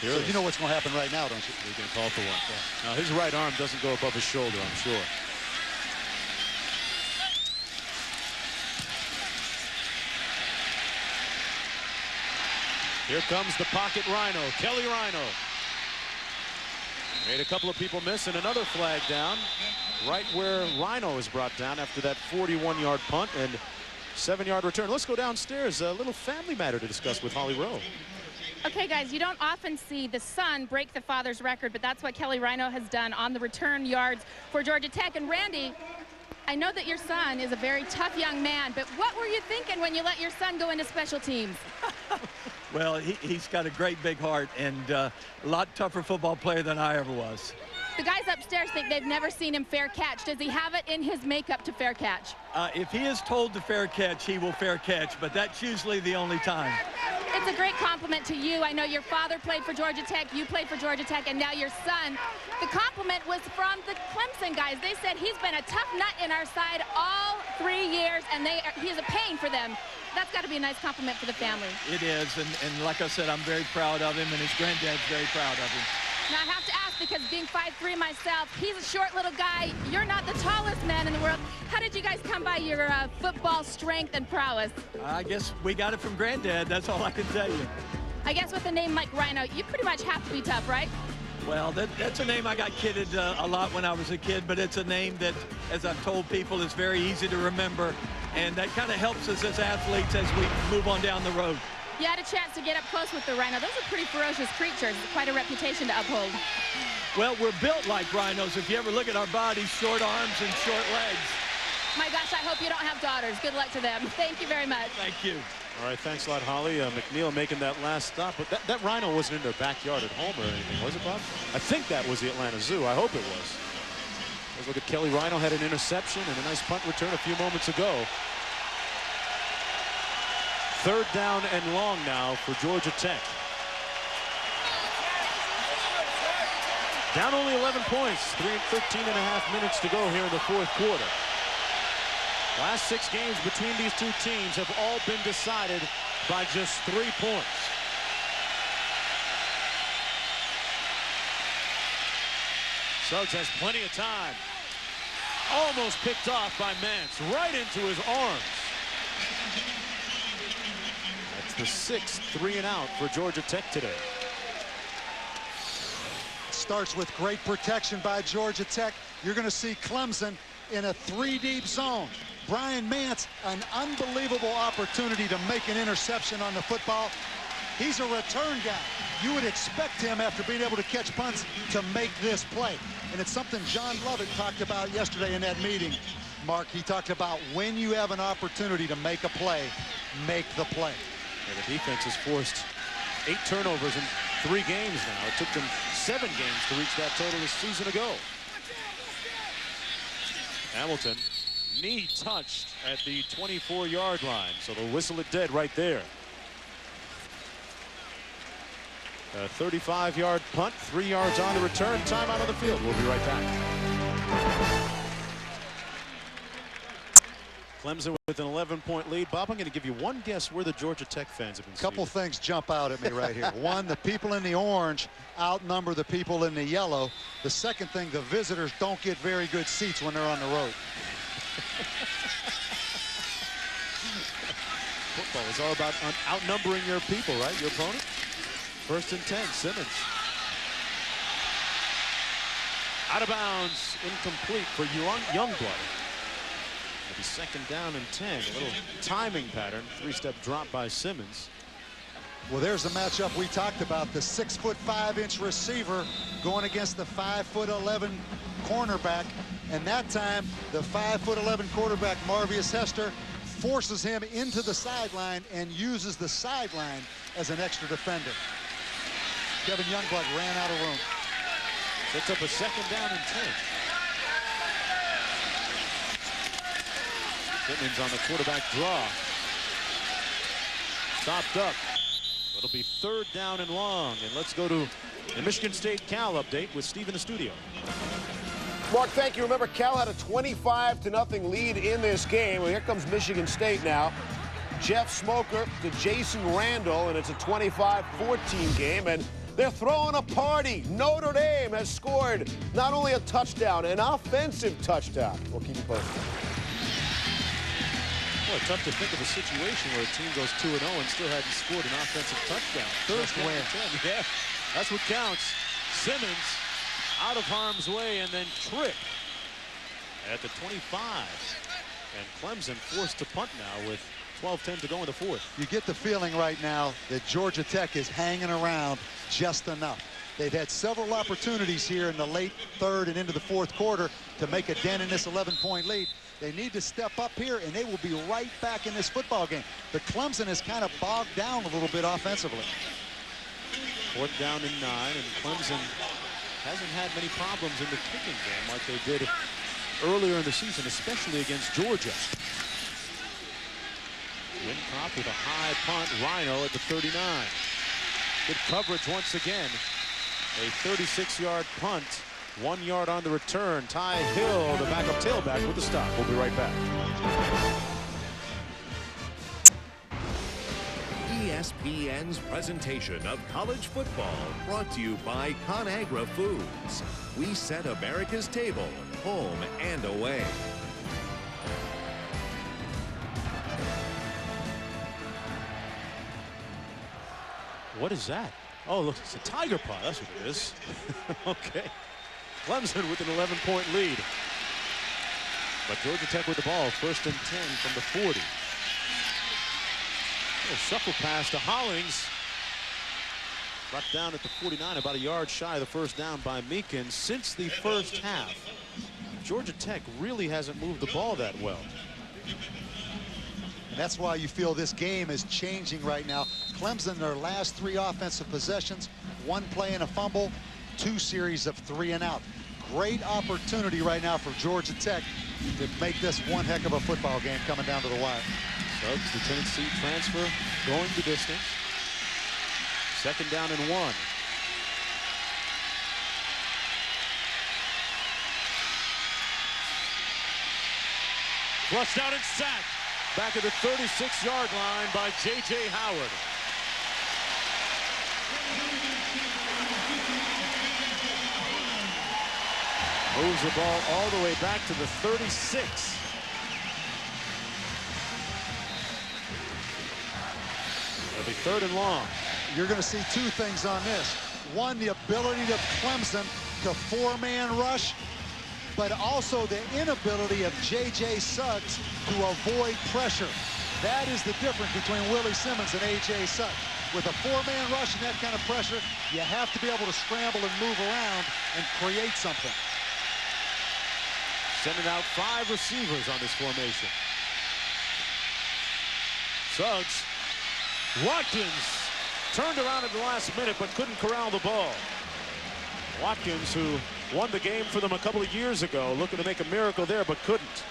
Speaker 1: Here
Speaker 2: So you know what's going to happen right now, don't you?
Speaker 1: We're going to call for one. Yeah. Now, his right arm doesn't go above his shoulder, I'm sure. Here comes the pocket Rhino, Kelly Rhino. Made a couple of people miss, and another flag down right where Rhino is brought down after that 41-yard punt and 7-yard return. Let's go downstairs. A little family matter to discuss with Holly Rowe.
Speaker 3: Okay, guys, you don't often see the son break the father's record, but that's what Kelly Rhino has done on the return yards for Georgia Tech. And Randy, I know that your son is a very tough young man, but what were you thinking when you let your son go into special teams?
Speaker 7: Well, he's got a great big heart and a lot tougher football player than I ever was.
Speaker 3: The guys upstairs think they've never seen him fair catch. Does he have it in his makeup to fair catch?
Speaker 7: If he is told to fair catch, he will fair catch, but that's usually the only time.
Speaker 3: It's a great compliment to you. I know your father played for Georgia Tech, you played for Georgia Tech, and now your son. The compliment was from the Clemson guys. They said he's been a tough nut in our side all 3 years, and he's a pain for them. That's got to be a nice compliment for the family.
Speaker 7: It is, and like I said, I'm very proud of him, and his granddad's very proud of him.
Speaker 3: Now, I have to ask, because being 5'3" myself, he's a short little guy. You're not the tallest man in the world. How did you guys come by your football strength and prowess?
Speaker 7: I guess we got it from Granddad. That's all I can tell you.
Speaker 3: I guess with a name like Rhino, you pretty much have to be tough, right?
Speaker 7: Well, that's a name I got kidded a lot when I was a kid, but it's a name that, as I've told people, is very easy to remember, and that kind of helps us as athletes as we move on down the road.
Speaker 3: You had a chance to get up close with the Rhino. Those are pretty ferocious creatures. Quite a reputation to uphold.
Speaker 7: Well, we're built like rhinos. If you ever look at our bodies, short arms and short legs.
Speaker 3: My gosh, I hope you don't have daughters. Good luck to them. Thank you very much.
Speaker 7: Thank you.
Speaker 1: All right, thanks a lot, Holly. McNeil making that last stop. But that Rhino wasn't in their backyard at home or anything, was it, Bob? I think that was the Atlanta Zoo. I hope it was. Let's look at Kelly Rhino. Had an interception and a nice punt return a few moments ago. 3rd down and long now for Georgia Tech. Down only 11 points, 13.5 minutes to go here in the 4th quarter. Last 6 games between these two teams have all been decided by just 3 points. Suggs has plenty of time. Almost picked off by Mance, right into his arms. The 6th 3-and-out for Georgia Tech today.
Speaker 2: Starts with great protection by Georgia Tech. You're going to see Clemson in a 3-deep zone. Brian Mance, an unbelievable opportunity to make an interception on the football. He's a return guy. You would expect him, after being able to catch punts, to make this play. And it's something John Lovett talked about yesterday in that meeting. Mark, he talked about when you have an opportunity to make a play, make the play.
Speaker 1: Yeah, the defense has forced 8 turnovers in 3 games now. It took them 7 games to reach that total a season ago. Hamilton, knee touched at the 24-yard line, so they'll whistle it dead right there. A 35-yard punt, 3 yards on the return, timeout on the field. We'll be right back. Clemson with an 11-point lead. Bob, I'm going to give you one guess where the Georgia Tech fans have been.
Speaker 2: A couple things jump out at me right here. One, the people in the orange outnumber the people in the yellow. The second thing, the visitors don't get very good seats when they're on the road.
Speaker 1: Football is all about outnumbering your people, right? Your opponent. 1st and 10, Simmons. Out of bounds, incomplete for Youngblood. Maybe 2nd down and 10. A little timing pattern. 3-step drop by Simmons.
Speaker 2: Well, there's the matchup we talked about. The 6'5" receiver going against the 5'11" cornerback. And that time, the 5'11" quarterback, Marvius Hester, forces him into the sideline and uses the sideline as an extra defender. Kevin Youngblood ran out of room.
Speaker 1: Sets up a 2nd down and 10. Simmons on the quarterback draw. Stopped up. It'll be 3rd down and long. And let's go to the Michigan State Cal update with Steve in the studio.
Speaker 5: Mark, thank you. Remember, Cal had a 25-0 lead in this game. Well, here comes Michigan State now. Jeff Smoker to Jason Randall, and it's a 25-14 game, and they're throwing a party. Notre Dame has scored not only a touchdown, an offensive touchdown. We'll keep you posted.
Speaker 1: Boy, tough to think of a situation where a team goes 2-0 and still hadn't scored an offensive touchdown. First win. Yeah, that's what counts. Simmons out of harm's way and then Trick at the 25. And Clemson forced to punt now with 12:10 to go in the fourth.
Speaker 2: You get the feeling right now that Georgia Tech is hanging around just enough. They've had several opportunities here in the late third and into the fourth quarter to make a dent in this 11-point lead. They need to step up here, and they will be right back in this football game. But Clemson has kind of bogged down a little bit offensively.
Speaker 1: Fourth down and 9, and Clemson hasn't had many problems in the kicking game like they did earlier in the season, especially against Georgia. Wincroft with a high punt. Rhino at the 39. Good coverage once again. A 36-yard punt. 1 yard on the return. Ty Hill, the backup tailback, with the stop. We'll be right back.
Speaker 6: ESPN's presentation of college football brought to you by ConAgra Foods. We set America's table, home and away.
Speaker 1: What is that? Oh, look, it's a tiger paw. That's what it is. Okay. Clemson with an 11-point lead. But Georgia Tech with the ball, 1st and 10 from the 40. A shuffle pass to Hollings. Brought down at the 49, about a yard shy of the first down by Meekins. Since the first half, Georgia Tech really hasn't moved the ball that well.
Speaker 2: And that's why you feel this game is changing right now. Clemson, their last 3 offensive possessions, 1 play and a fumble, 2 series of 3 and out. Great opportunity right now for Georgia Tech to make this one heck of a football game coming down to the wire.
Speaker 1: Suggs, the Tennessee transfer, going the distance. 2nd down and 1. Flushed out and sacked. Back at the 36-yard line by J.J. Howard. Moves the ball all the way back to the 36. It'll be 3rd and long.
Speaker 2: You're going to see 2 things on this. One, the ability of Clemson to 4-man rush, but also the inability of J.J. Suggs to avoid pressure. That is the difference between Willie Simmons and A.J. Suggs. With a 4-man rush and that kind of pressure, you have to be able to scramble and move around and create something.
Speaker 1: Sending out 5 receivers on this formation. Suggs. Watkins turned around at the last minute but couldn't corral the ball. Watkins, who won the game for them a couple of years ago, looking to make a miracle there but couldn't.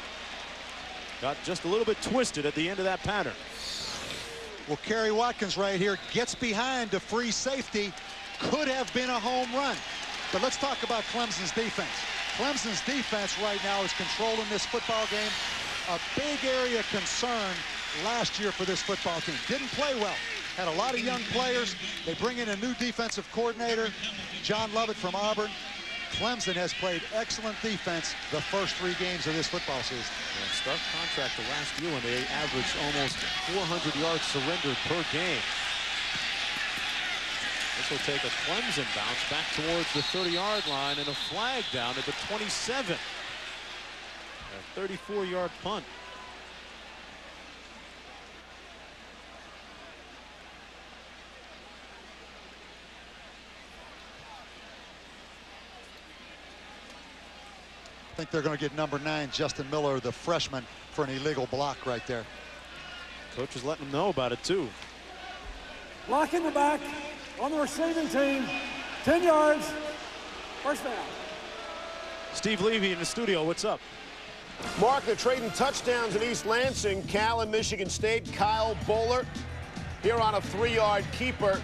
Speaker 1: Got just a little bit twisted at the end of that pattern.
Speaker 2: Well, Kerry Watkins right here gets behind to free safety. Could have been a home run. But let's talk about Clemson's defense. Clemson's defense right now is controlling this football game. A big area of concern last year for this football team. Didn't play well. Had a lot of young players. They bring in a new defensive coordinator, John Lovett from Auburn. Clemson has played excellent defense the first 3 games of this football season.
Speaker 1: Yeah, stark contrast to last year when they averaged almost 400 yards surrendered per game. This will take a Clemson bounce back towards the 30-yard line and a flag down at the 27. A 34-yard punt.
Speaker 2: I think they're going to get number 9, Justin Miller, the freshman, for an illegal block right there.
Speaker 1: Coach is letting them know about it, too.
Speaker 4: Block in the back on the receiving team. 10 yards. First down.
Speaker 1: Steve Levy in the studio. What's up?
Speaker 5: Mark, they're trading touchdowns in East Lansing. Cal and Michigan State. Kyle Bowler here on a 3-yard keeper.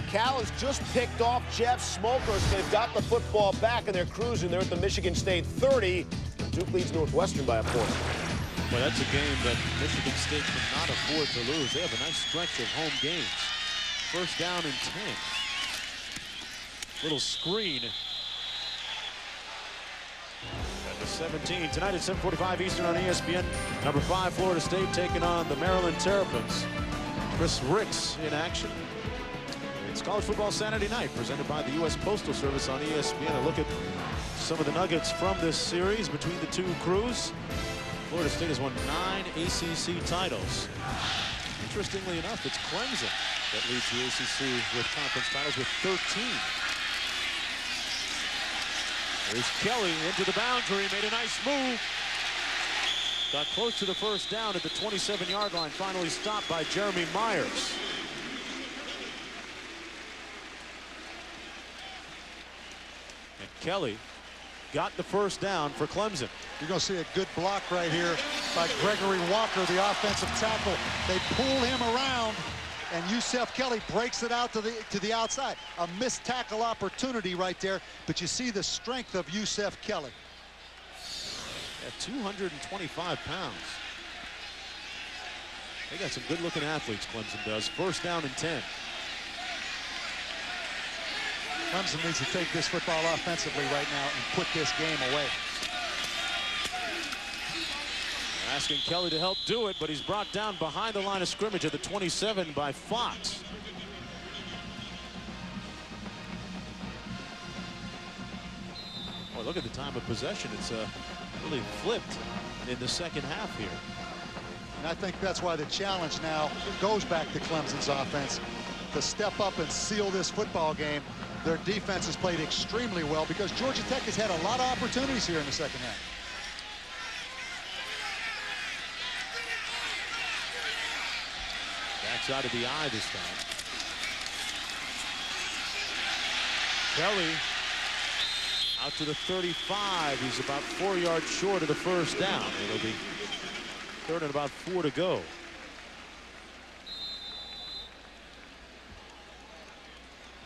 Speaker 5: Cal has just picked off Jeff Smoker, so they've got the football back and they're cruising. They're at the Michigan State 30. Duke leads Northwestern by a point.
Speaker 1: Well, that's a game that Michigan State cannot afford to lose. They have a nice stretch of home games. First down and 10. Little screen. At the 17. Tonight at 7:45 Eastern on ESPN. Number 5, Florida State taking on the Maryland Terrapins. Chris Ricks in action. It's College Football Saturday Night, presented by the U.S. Postal Service on ESPN. A look at some of the nuggets from this series between the two crews. Florida State has won 9 ACC titles. Interestingly enough, it's Clemson that leads the ACC with conference titles with 13. There's Kelly into the boundary, made a nice move. Got close to the first down at the 27-yard line, finally stopped by Jeremy Myers. And Kelly got the first down for Clemson.
Speaker 2: You're going to see a good block right here by Gregory Walker, the offensive tackle. They pull him around, and Yusef Kelly breaks it out to the outside. A missed tackle opportunity right there, but you see the strength of Yusef Kelly.
Speaker 1: At 225 pounds. They got some good-looking athletes, Clemson does. First down and 10.
Speaker 2: Clemson needs to take this football offensively right now and put this game away.
Speaker 1: They're asking Kelly to help do it, but he's brought down behind the line of scrimmage at the 27 by Fox. Oh, look at the time of possession. It's really flipped in the second half here.
Speaker 2: And I think that's why the challenge now goes back to Clemson's offense to step up and seal this football game. Their defense has played extremely well because Georgia Tech has had a lot of opportunities here in the second half.
Speaker 1: Backside of the eye this time. Kelly out to the 35. He's about 4 yards short of the first down. It'll be third and about 4 to go.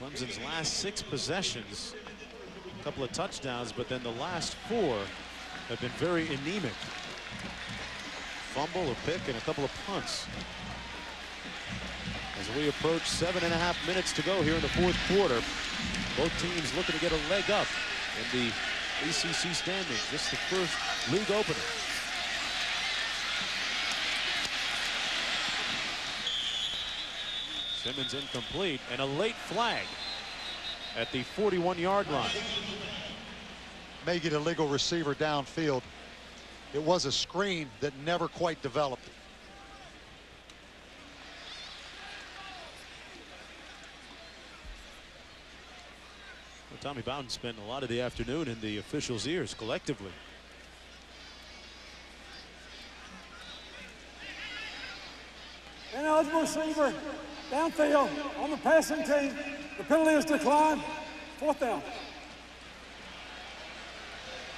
Speaker 1: Clemson's last 6 possessions, a couple of touchdowns, but then the last 4 have been very anemic. Fumble, a pick, and a couple of punts. As we approach 7.5 minutes to go here in the fourth quarter, both teams looking to get a leg up in the ACC standings. This is the first league opener. Simmons incomplete, and a late flag at the 41-yard line.
Speaker 2: May get a legal receiver downfield. It was a screen that never quite developed.
Speaker 1: Well, Tommy Bowden spent a lot of the afternoon in the officials' ears collectively.
Speaker 4: Ineligible receiver downfield on the passing team. The penalty is declined. Fourth down.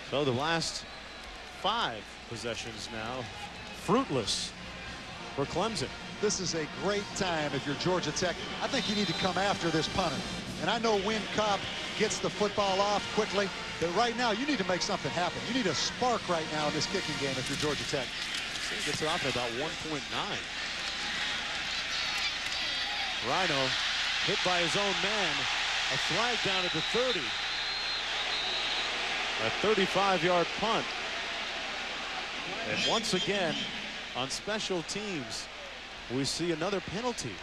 Speaker 1: So the last 5 possessions now fruitless for Clemson.
Speaker 2: This is a great time if you're Georgia Tech. I think you need to come after this punter. And I know Win Cobb gets the football off quickly, but right now you need to make something happen. You need a spark right now in this kicking game if you're Georgia Tech.
Speaker 1: He gets it off at about 1.9. Rhino hit by his own man. A flag down at the 30. A 35-yard punt. And once again, on special teams, we see another penalty.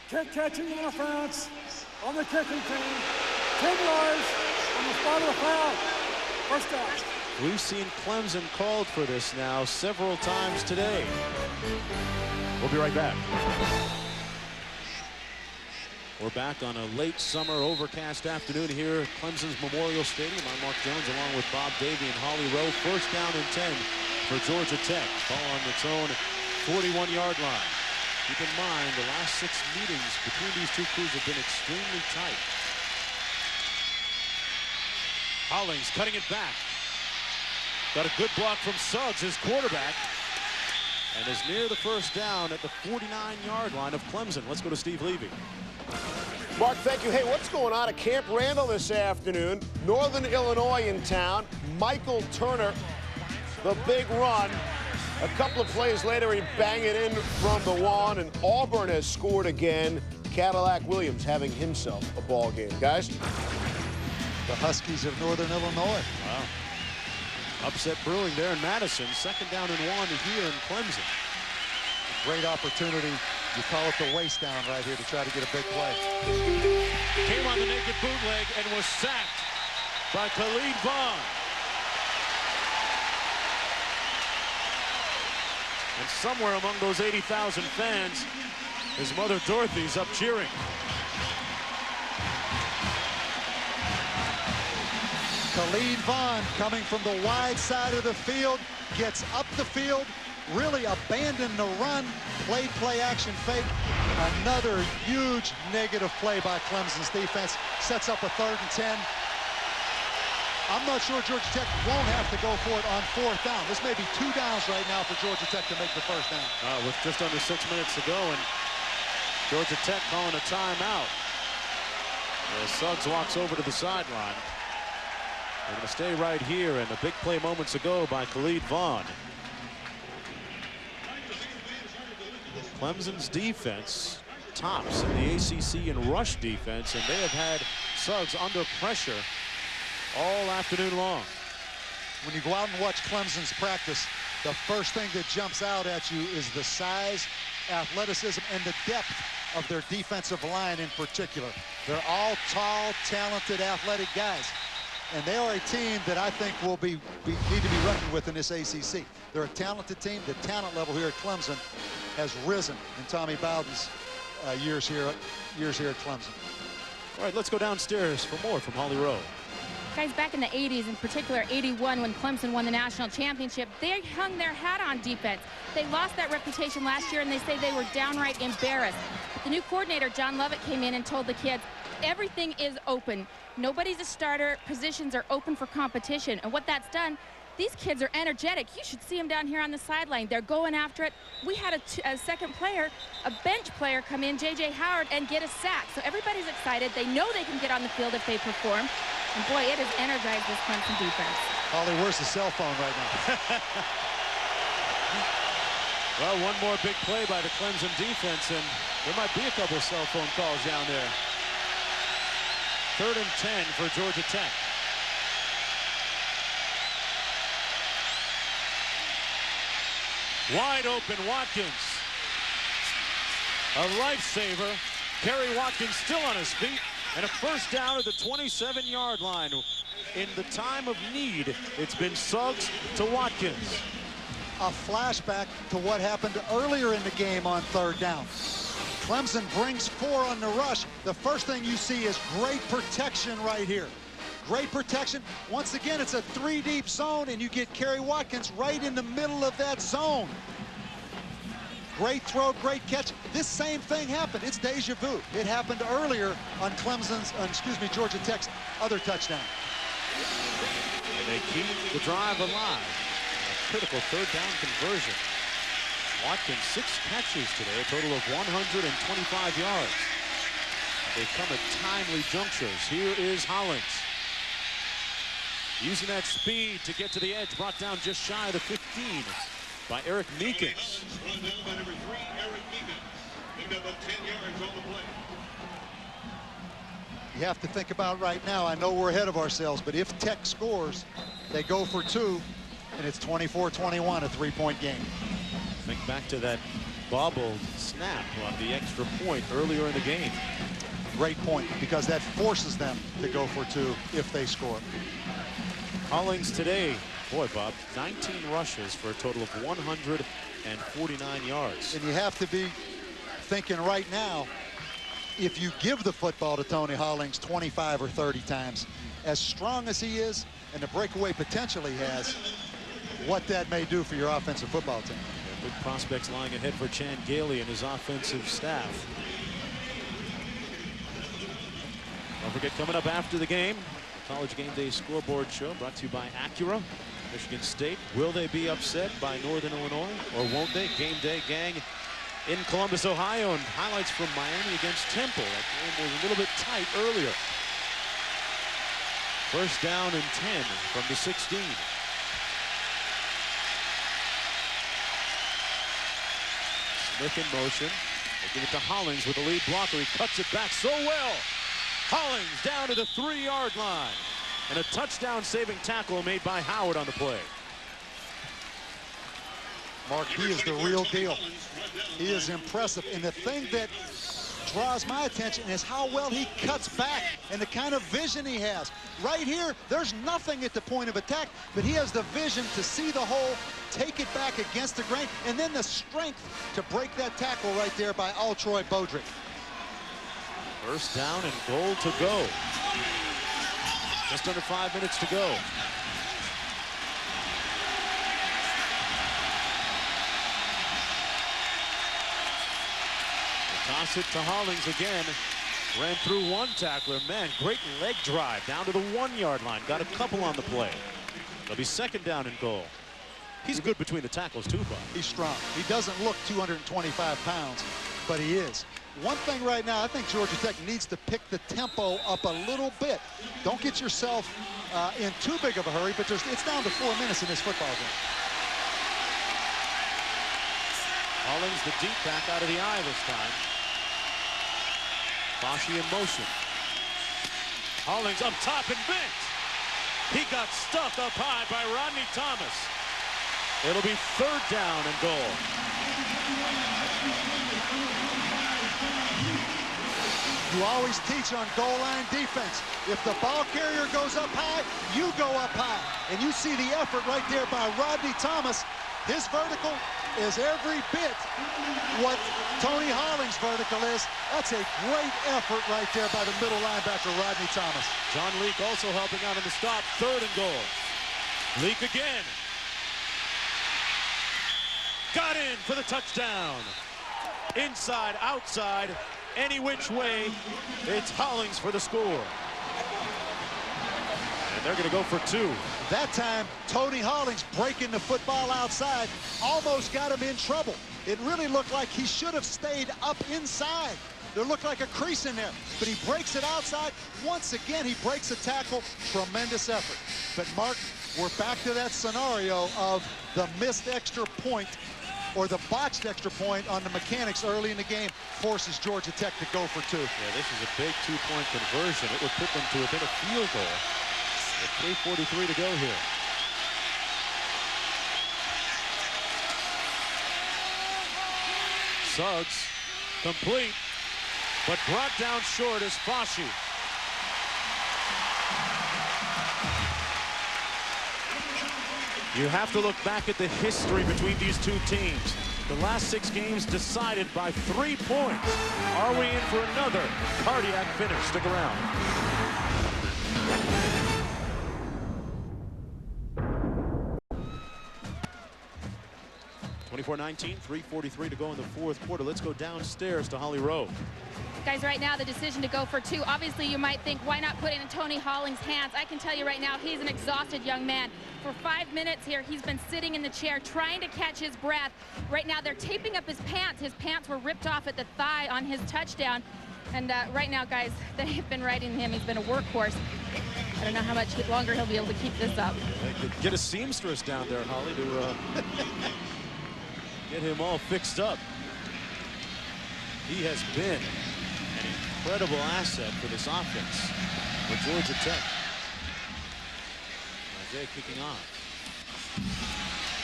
Speaker 4: Kick catching interference on the kicking team. 10 yards on the spot of the foul. First down.
Speaker 1: We've seen Clemson called for this now several times today. We'll be right back. We're back on a late summer overcast afternoon here at Clemson's Memorial Stadium. I'm Mark Jones along with Bob Davey and Holly Rowe. First down and 10 for Georgia Tech. Ball on its own 41-yard line. Keep in mind the last 6 meetings between these two crews have been extremely tight. Hollings cutting it back. Got a good block from Suggs, his quarterback, and is near the first down at the 49-yard line of Clemson. Let's go to Steve Levy.
Speaker 5: Mark, thank you. Hey, what's going on at Camp Randall this afternoon? Northern Illinois in town. Michael Turner, the big run. A couple of plays later, he banged it in from the wall, and Auburn has scored again. Cadillac Williams having himself a ball game. Guys?
Speaker 2: The Huskies of Northern Illinois.
Speaker 1: Wow. Upset brewing there in Madison. 2nd down and 1 here in Clemson.
Speaker 2: A great opportunity. You call it the waist down right here to try to get a big play.
Speaker 1: Came on the naked bootleg and was sacked by Khalid Vaughn. And somewhere among those 80,000 fans, his mother Dorothy's up cheering.
Speaker 2: Khalid Vaughn coming from the wide side of the field, gets up the field, really abandoned the run, played play action fake. Another huge negative play by Clemson's defense, sets up a 3rd and 10. I'm not sure Georgia Tech won't have to go for it on 4th down. This may be 2 downs right now for Georgia Tech to make the 1st down.
Speaker 1: With just under 6 minutes to go, and Georgia Tech calling a timeout. Suggs walks over to the sideline. They're going to stay right here, and a big play moments ago by Khalid Vaughn. Clemson's defense tops in the ACC in rush defense, and they have had Suggs under pressure all afternoon long.
Speaker 2: When you go out and watch Clemson's practice, the first thing that jumps out at you is the size, athleticism, and the depth of their defensive line in particular. They're all tall, talented, athletic guys. And they are a team that I think will need to be reckoned with in this ACC. They're a talented team. The talent level here at Clemson has risen in Tommy Bowden's years here at Clemson.
Speaker 1: All right, let's go downstairs for more from Holly Rowe.
Speaker 3: Guys, back in the 80s, in particular 81, when Clemson won the national championship, they hung their hat on defense. They lost that reputation last year, and they say they were downright embarrassed. But the new coordinator, John Lovett, came in and told the kids, everything is open. Nobody's a starter. Positions are open for competition. And what that's done, these kids are energetic. You should see them down here on the sideline. They're going after it. We had a second player, a bench player, come in, J.J. Howard, and get a sack. So everybody's excited. They know they can get on the field if they perform. And boy, it has energized this Clemson defense.
Speaker 2: Holly, where's the cell phone right now?
Speaker 1: Well, one more big play by the Clemson defense, and there might be a couple of cell phone calls down there. 3rd and 10 for Georgia Tech. Wide open Watkins. A lifesaver. Kerry Watkins still on his feet. And a 1st down at the 27-yard line. In the time of need, it's been Suggs to Watkins.
Speaker 2: A flashback to what happened earlier in the game on 3rd down. Clemson brings 4 on the rush. The first thing you see is great protection right here. Great protection. Once again, it's a 3-deep zone, and you get Kerry Watkins right in the middle of that zone. Great throw, great catch. This same thing happened. It's deja vu. It happened earlier on Georgia Tech's other touchdown.
Speaker 1: And they keep the drive alive. A critical 3rd down conversion. Watkins 6 catches today, a total of 125 yards. They come at timely junctures. Here is Hollins. Using that speed to get to the edge, brought down just shy of the 15 by Eric Meekins.
Speaker 2: You have to think about right now, I know we're ahead of ourselves, but if Tech scores, they go for 2, and it's 24-21, a 3-point game.
Speaker 1: Think back to that bobbled snap on the extra point earlier in the game.
Speaker 2: Great point, because that forces them to go for 2 if they score.
Speaker 1: Hollins today, boy, Bob, 19 rushes for a total of 149 yards.
Speaker 2: And you have to be thinking right now, if you give the football to Tony Hollins 25 or 30 times, as strong as he is and the breakaway potential he has, what that may do for your offensive football team.
Speaker 1: Yeah, big prospects lying ahead for Chan Gailey and his offensive staff. Don't forget, coming up after the game, College Game Day scoreboard show brought to you by Acura. Michigan State, will they be upset by Northern Illinois, or won't they? Game Day gang in Columbus, Ohio, and highlights from Miami against Temple. That game was a little bit tight earlier. First down and 10 from the 16. Smith in motion. They give it to Hollings with the lead blocker. He cuts it back so well. Hollings down to the 3-yard line. And a touchdown-saving tackle made by Howard on the play.
Speaker 2: Mark, he is the real deal. He is impressive. And the thing that draws my attention is how well he cuts back and the kind of vision he has. Right here, there's nothing at the point of attack, but he has the vision to see the hole, take it back against the grain, and then the strength to break that tackle right there by Altroy Bodrick.
Speaker 1: First down and goal to go. Just under 5 minutes to go. Toss it to Hollings again. Ran through one tackler. Man, great leg drive down to the 1-yard line. Got a couple on the play. It'll be second down and goal. He's good between the tackles too, Bob.
Speaker 2: He's strong. He doesn't look 225 pounds, but he is. One thing right now, I think Georgia Tech needs to pick the tempo up a little bit. Don't get yourself in too big of a hurry, but it's down to 4 minutes in this football game.
Speaker 1: Hollings the deep back out of the eye this time. Foshee in motion. Hollings up top and bent. He got stuck up high by Rodney Thomas. It'll be third down and goal.
Speaker 2: You always teach on goal line defense. If the ball carrier goes up high, you go up high. And you see the effort right there by Rodney Thomas. His vertical is every bit what Tony Hollings' vertical is. That's a great effort right there by the middle linebacker, Rodney Thomas.
Speaker 1: John Leak also helping out in the stop. Third and goal. Leak again. Got in for the touchdown. Inside, outside, any which way, it's Hollings for the score. And they're going to go for 2.
Speaker 2: That time, Tony Hollings breaking the football outside almost got him in trouble. It really looked like he should have stayed up inside. There looked like a crease in there, but he breaks it outside. Once again, he breaks a tackle. Tremendous effort. But Mark, we're back to that scenario of the missed extra point or the botched extra point on the mechanics early in the game forces Georgia Tech to go for 2.
Speaker 1: Yeah, this is a big 2-point conversion. It would put them to within a field goal. With 3:43 to go here. Suggs complete, but brought down short is Foshee. You have to look back at the history between these two teams. The last 6 games decided by 3 points. Are we in for another cardiac finish? Stick around. 24-19, 3:43 to go in the fourth quarter. Let's go downstairs to Holly Rowe.
Speaker 3: Guys, right now, the decision to go for 2. Obviously, you might think, why not put it in Tony Hollings' hands? I can tell you right now, he's an exhausted young man. For 5 minutes here, he's been sitting in the chair trying to catch his breath. Right now, they're taping up his pants. His pants were ripped off at the thigh on his touchdown. And right now, guys, they've been riding him. He's been a workhorse. I don't know how much longer he'll be able to keep this up.
Speaker 1: They could get a seamstress down there, Holly, to get him all fixed up. He has been an incredible asset for this offense for Georgia Tech. Isaiah kicking off.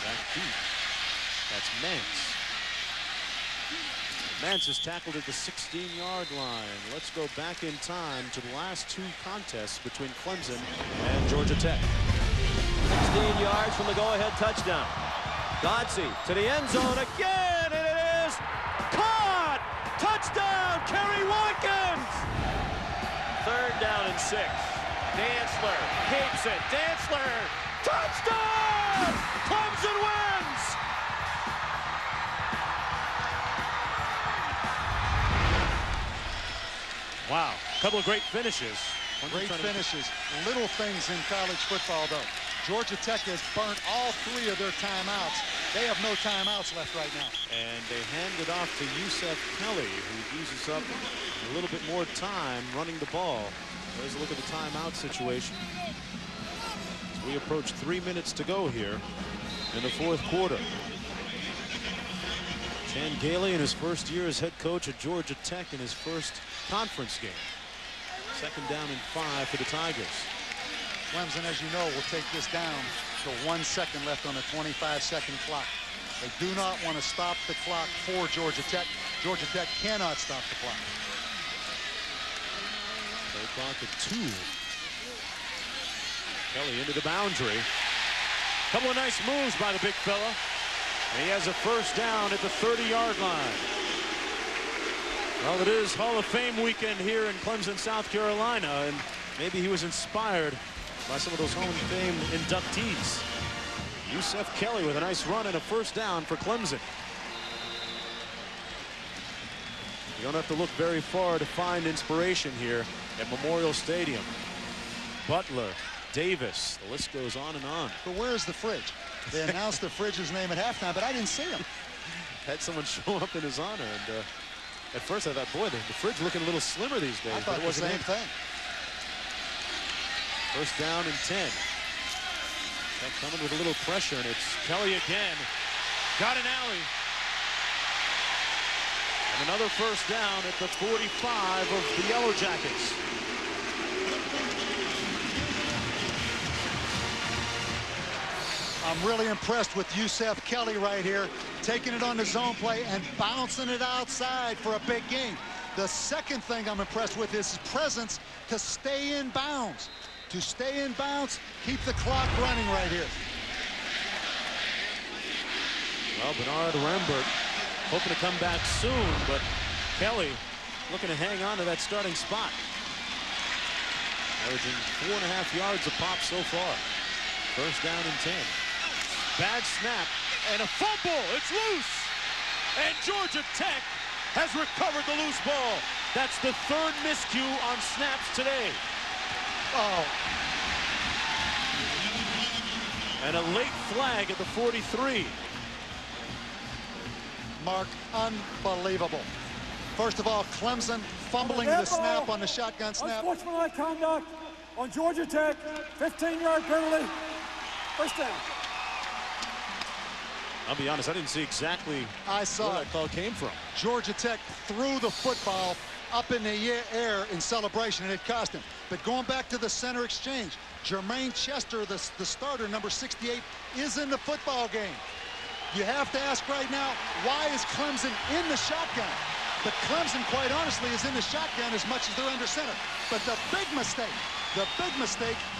Speaker 1: Back deep. That's Mance. Mance is tackled at the 16-yard line. Let's go back in time to the last 2 contests between Clemson and Georgia Tech.
Speaker 8: 16 yards from the go-ahead touchdown. Godsey to the end zone again, and it is caught! Touchdown, Kerry Watkins! 3rd down and 6. Dantzler keeps it. Dantzler, touchdown! Clemson wins!
Speaker 1: Wow, a couple of great finishes.
Speaker 2: Great finishes. Little things in college football, though. Georgia Tech has burnt all 3 of their timeouts. They have no timeouts left right now.
Speaker 1: And they hand it off to Yusef Kelly, who uses up a little bit more time running the ball. There's a look at the timeout situation. As we approach 3 minutes to go here in the fourth quarter. Chan Gailey in his first year as head coach at Georgia Tech in his first conference game. Second down and 5 for the Tigers.
Speaker 2: Clemson, as you know, will take this down to 1 second left on the 25-second clock. They do not want to stop the clock for Georgia Tech. Georgia Tech cannot stop the clock.
Speaker 1: Play clock at 2. Kelly into the boundary. Couple of nice moves by the big fella. And he has a first down at the 30-yard line. Well, it is Hall of Fame weekend here in Clemson, South Carolina, and maybe he was inspired by some of those Hall of Fame inductees. Yusef Kelly with a nice run and a first down for Clemson. You don't have to look very far to find inspiration here at Memorial Stadium. Butler, Davis, the list goes on and on.
Speaker 2: But where's the fridge? They announced the fridge's name at halftime, but I didn't see him.
Speaker 1: Had someone show up in his honor, and at first I thought, boy, the fridge looking a little slimmer these days.
Speaker 2: I thought
Speaker 1: but it wasn't
Speaker 2: the same thing.
Speaker 1: First down and 10. Tech coming with a little pressure, and it's Kelly again. Got an alley. And another first down at the 45 of the Yellow Jackets.
Speaker 2: I'm really impressed with Yusef Kelly right here, taking it on the zone play and bouncing it outside for a big gain. The second thing I'm impressed with is his presence to stay in bounds. To stay in bounds, keep the clock running right here.
Speaker 1: Well, Bernard Rembert hoping to come back soon, but Kelly looking to hang on to that starting spot. Averaging 4.5 yards a pop so far. First down and 10. Bad snap and a fumble. It's loose. And Georgia Tech has recovered the loose ball. That's the third miscue on snaps today.
Speaker 2: Oh.
Speaker 1: And a late flag at the 43.
Speaker 2: Mark, unbelievable. First of all, Clemson fumbling the snap on the shotgun snap.
Speaker 4: Unsportsmanlike conduct on Georgia Tech, 15-yard penalty, first down.
Speaker 1: I'll be honest, I didn't see exactly
Speaker 2: where
Speaker 1: that call came from.
Speaker 2: Georgia Tech threw the football up in the air in celebration, and it cost him. But going back to the center exchange, Jermaine Chester, the starter, number 68, is in the football game. You have to ask right now, why is Clemson in the shotgun? But Clemson, quite honestly, is in the shotgun as much as they're under center. But the big mistake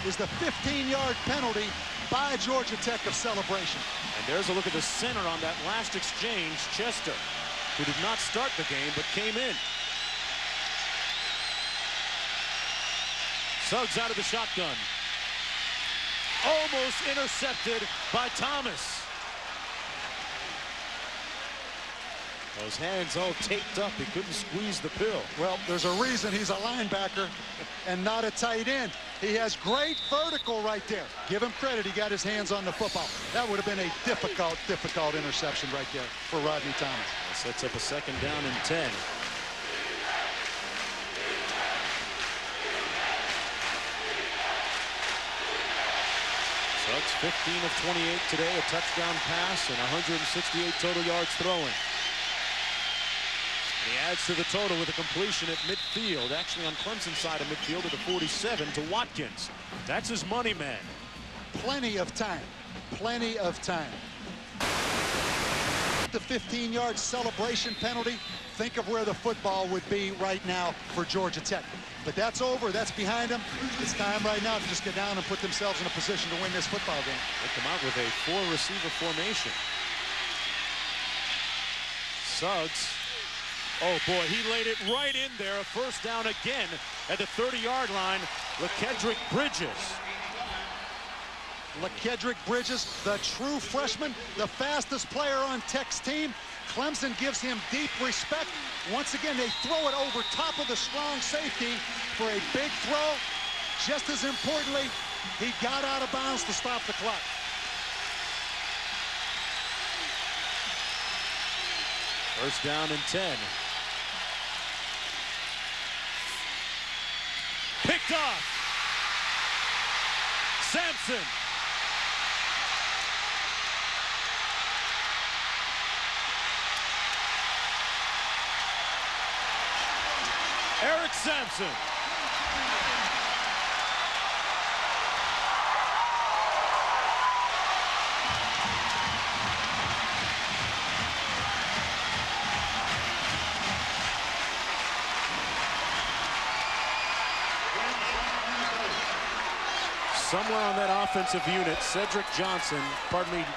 Speaker 2: is the 15-yard penalty by Georgia Tech of celebration.
Speaker 1: And there's a look at the center on that last exchange, Chester, who did not start the game but came in. Suggs out of the shotgun. Almost intercepted by Thomas. Those hands all taped up. He couldn't squeeze the pill.
Speaker 2: Well, there's a reason he's a linebacker and not a tight end. He has great vertical right there. Give him credit. He got his hands on the football. That would have been a difficult interception right there for Rodney Thomas.
Speaker 1: That sets up a second down and 10. Suggs 15 of 28 today, a touchdown pass and 168 total yards throwing. He adds to the total with a completion at midfield, actually on Clemson's side of midfield at the 47 to Watkins. That's his money man.
Speaker 2: Plenty of time. Plenty of time. The 15-yard celebration penalty. Think of where the football would be right now for Georgia Tech. But that's over. That's behind them. It's time right now to just get down and put themselves in a position to win this football game.
Speaker 1: They come out with a 4-receiver formation. Suggs. Oh, boy, he laid it right in there. A first down again at the 30-yard line. LaKedrick Bridges.
Speaker 2: LaKedrick Bridges, the true freshman, the fastest player on Tech's team. Clemson gives him deep respect. Once again, they throw it over top of the strong safety for a big throw. Just as importantly, he got out of bounds to stop the clock.
Speaker 1: First down and 10. Picked off. Sampson. Eric Sampson. Somewhere on that offensive unit, Cedric Johnson,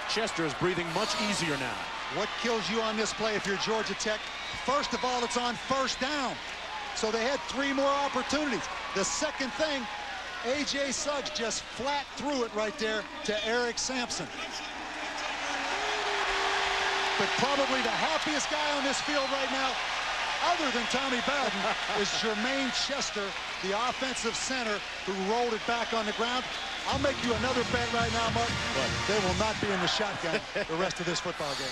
Speaker 1: Chester is breathing much easier now.
Speaker 2: What kills you on this play if you're Georgia Tech? First of all, it's on first down. So they had 3 more opportunities. The second thing, A.J. Suggs just flat threw it right there to Eric Sampson. But probably the happiest guy on this field right now, other than Tommy Bowden, is Jermaine Chester, the offensive center who rolled it back on the ground. I'll make you another bet right now, Mark. But they will not be in the shotgun the rest of this football game.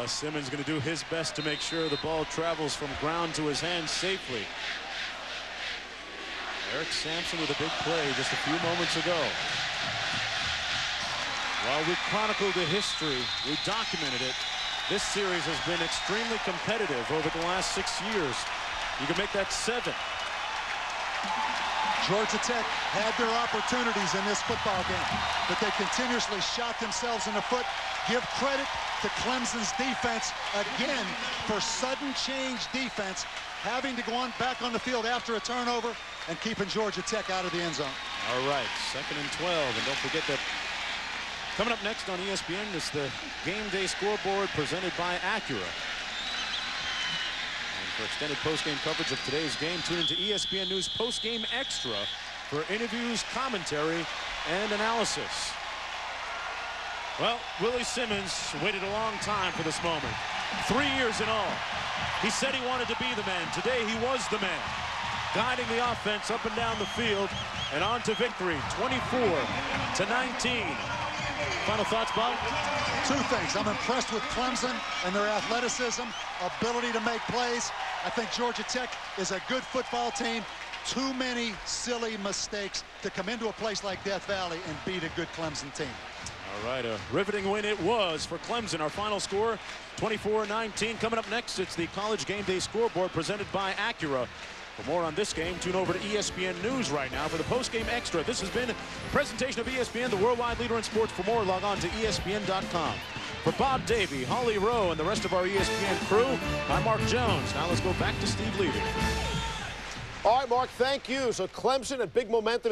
Speaker 1: Simmons going to do his best to make sure the ball travels from ground to his hands safely. Eric Sampson with a big play just a few moments ago. While we chronicled the history, we documented it, this series has been extremely competitive over the last 6 years. You can make that 7.
Speaker 2: Georgia Tech had their opportunities in this football game, but they continuously shot themselves in the foot. Give credit to Clemson's defense again for sudden change defense, having to go on back on the field after a turnover and keeping Georgia Tech out of the end zone.
Speaker 1: All right, 2nd and 12, and don't forget that coming up next on ESPN is the Game Day Scoreboard presented by Acura. For extended post-game coverage of today's game, tune into ESPN News Post-Game Extra for interviews, commentary, and analysis. Well, Willie Simmons waited a long time for this moment. 3 years in all. He said he wanted to be the man. Today, he was the man, guiding the offense up and down the field and on to victory, 24-19. Final thoughts, Bob?
Speaker 2: 2 things. I'm impressed with Clemson and their athleticism, ability to make plays. I think Georgia Tech is a good football team. Too many silly mistakes to come into a place like Death Valley and beat a good Clemson team.
Speaker 1: All right, a riveting win it was for Clemson. Our final score, 24-19. Coming up next, it's the College Game Day Scoreboard presented by Acura. For more on this game, tune over to ESPN News right now for the post-game extra. This has been a presentation of ESPN, the worldwide leader in sports. For more, log on to ESPN.com. For Bob Davie, Holly Rowe, and the rest of our ESPN crew, I'm Mark Jones. Now let's go back to Steve Levy.
Speaker 5: All right, Mark, thank you. So Clemson, a big momentum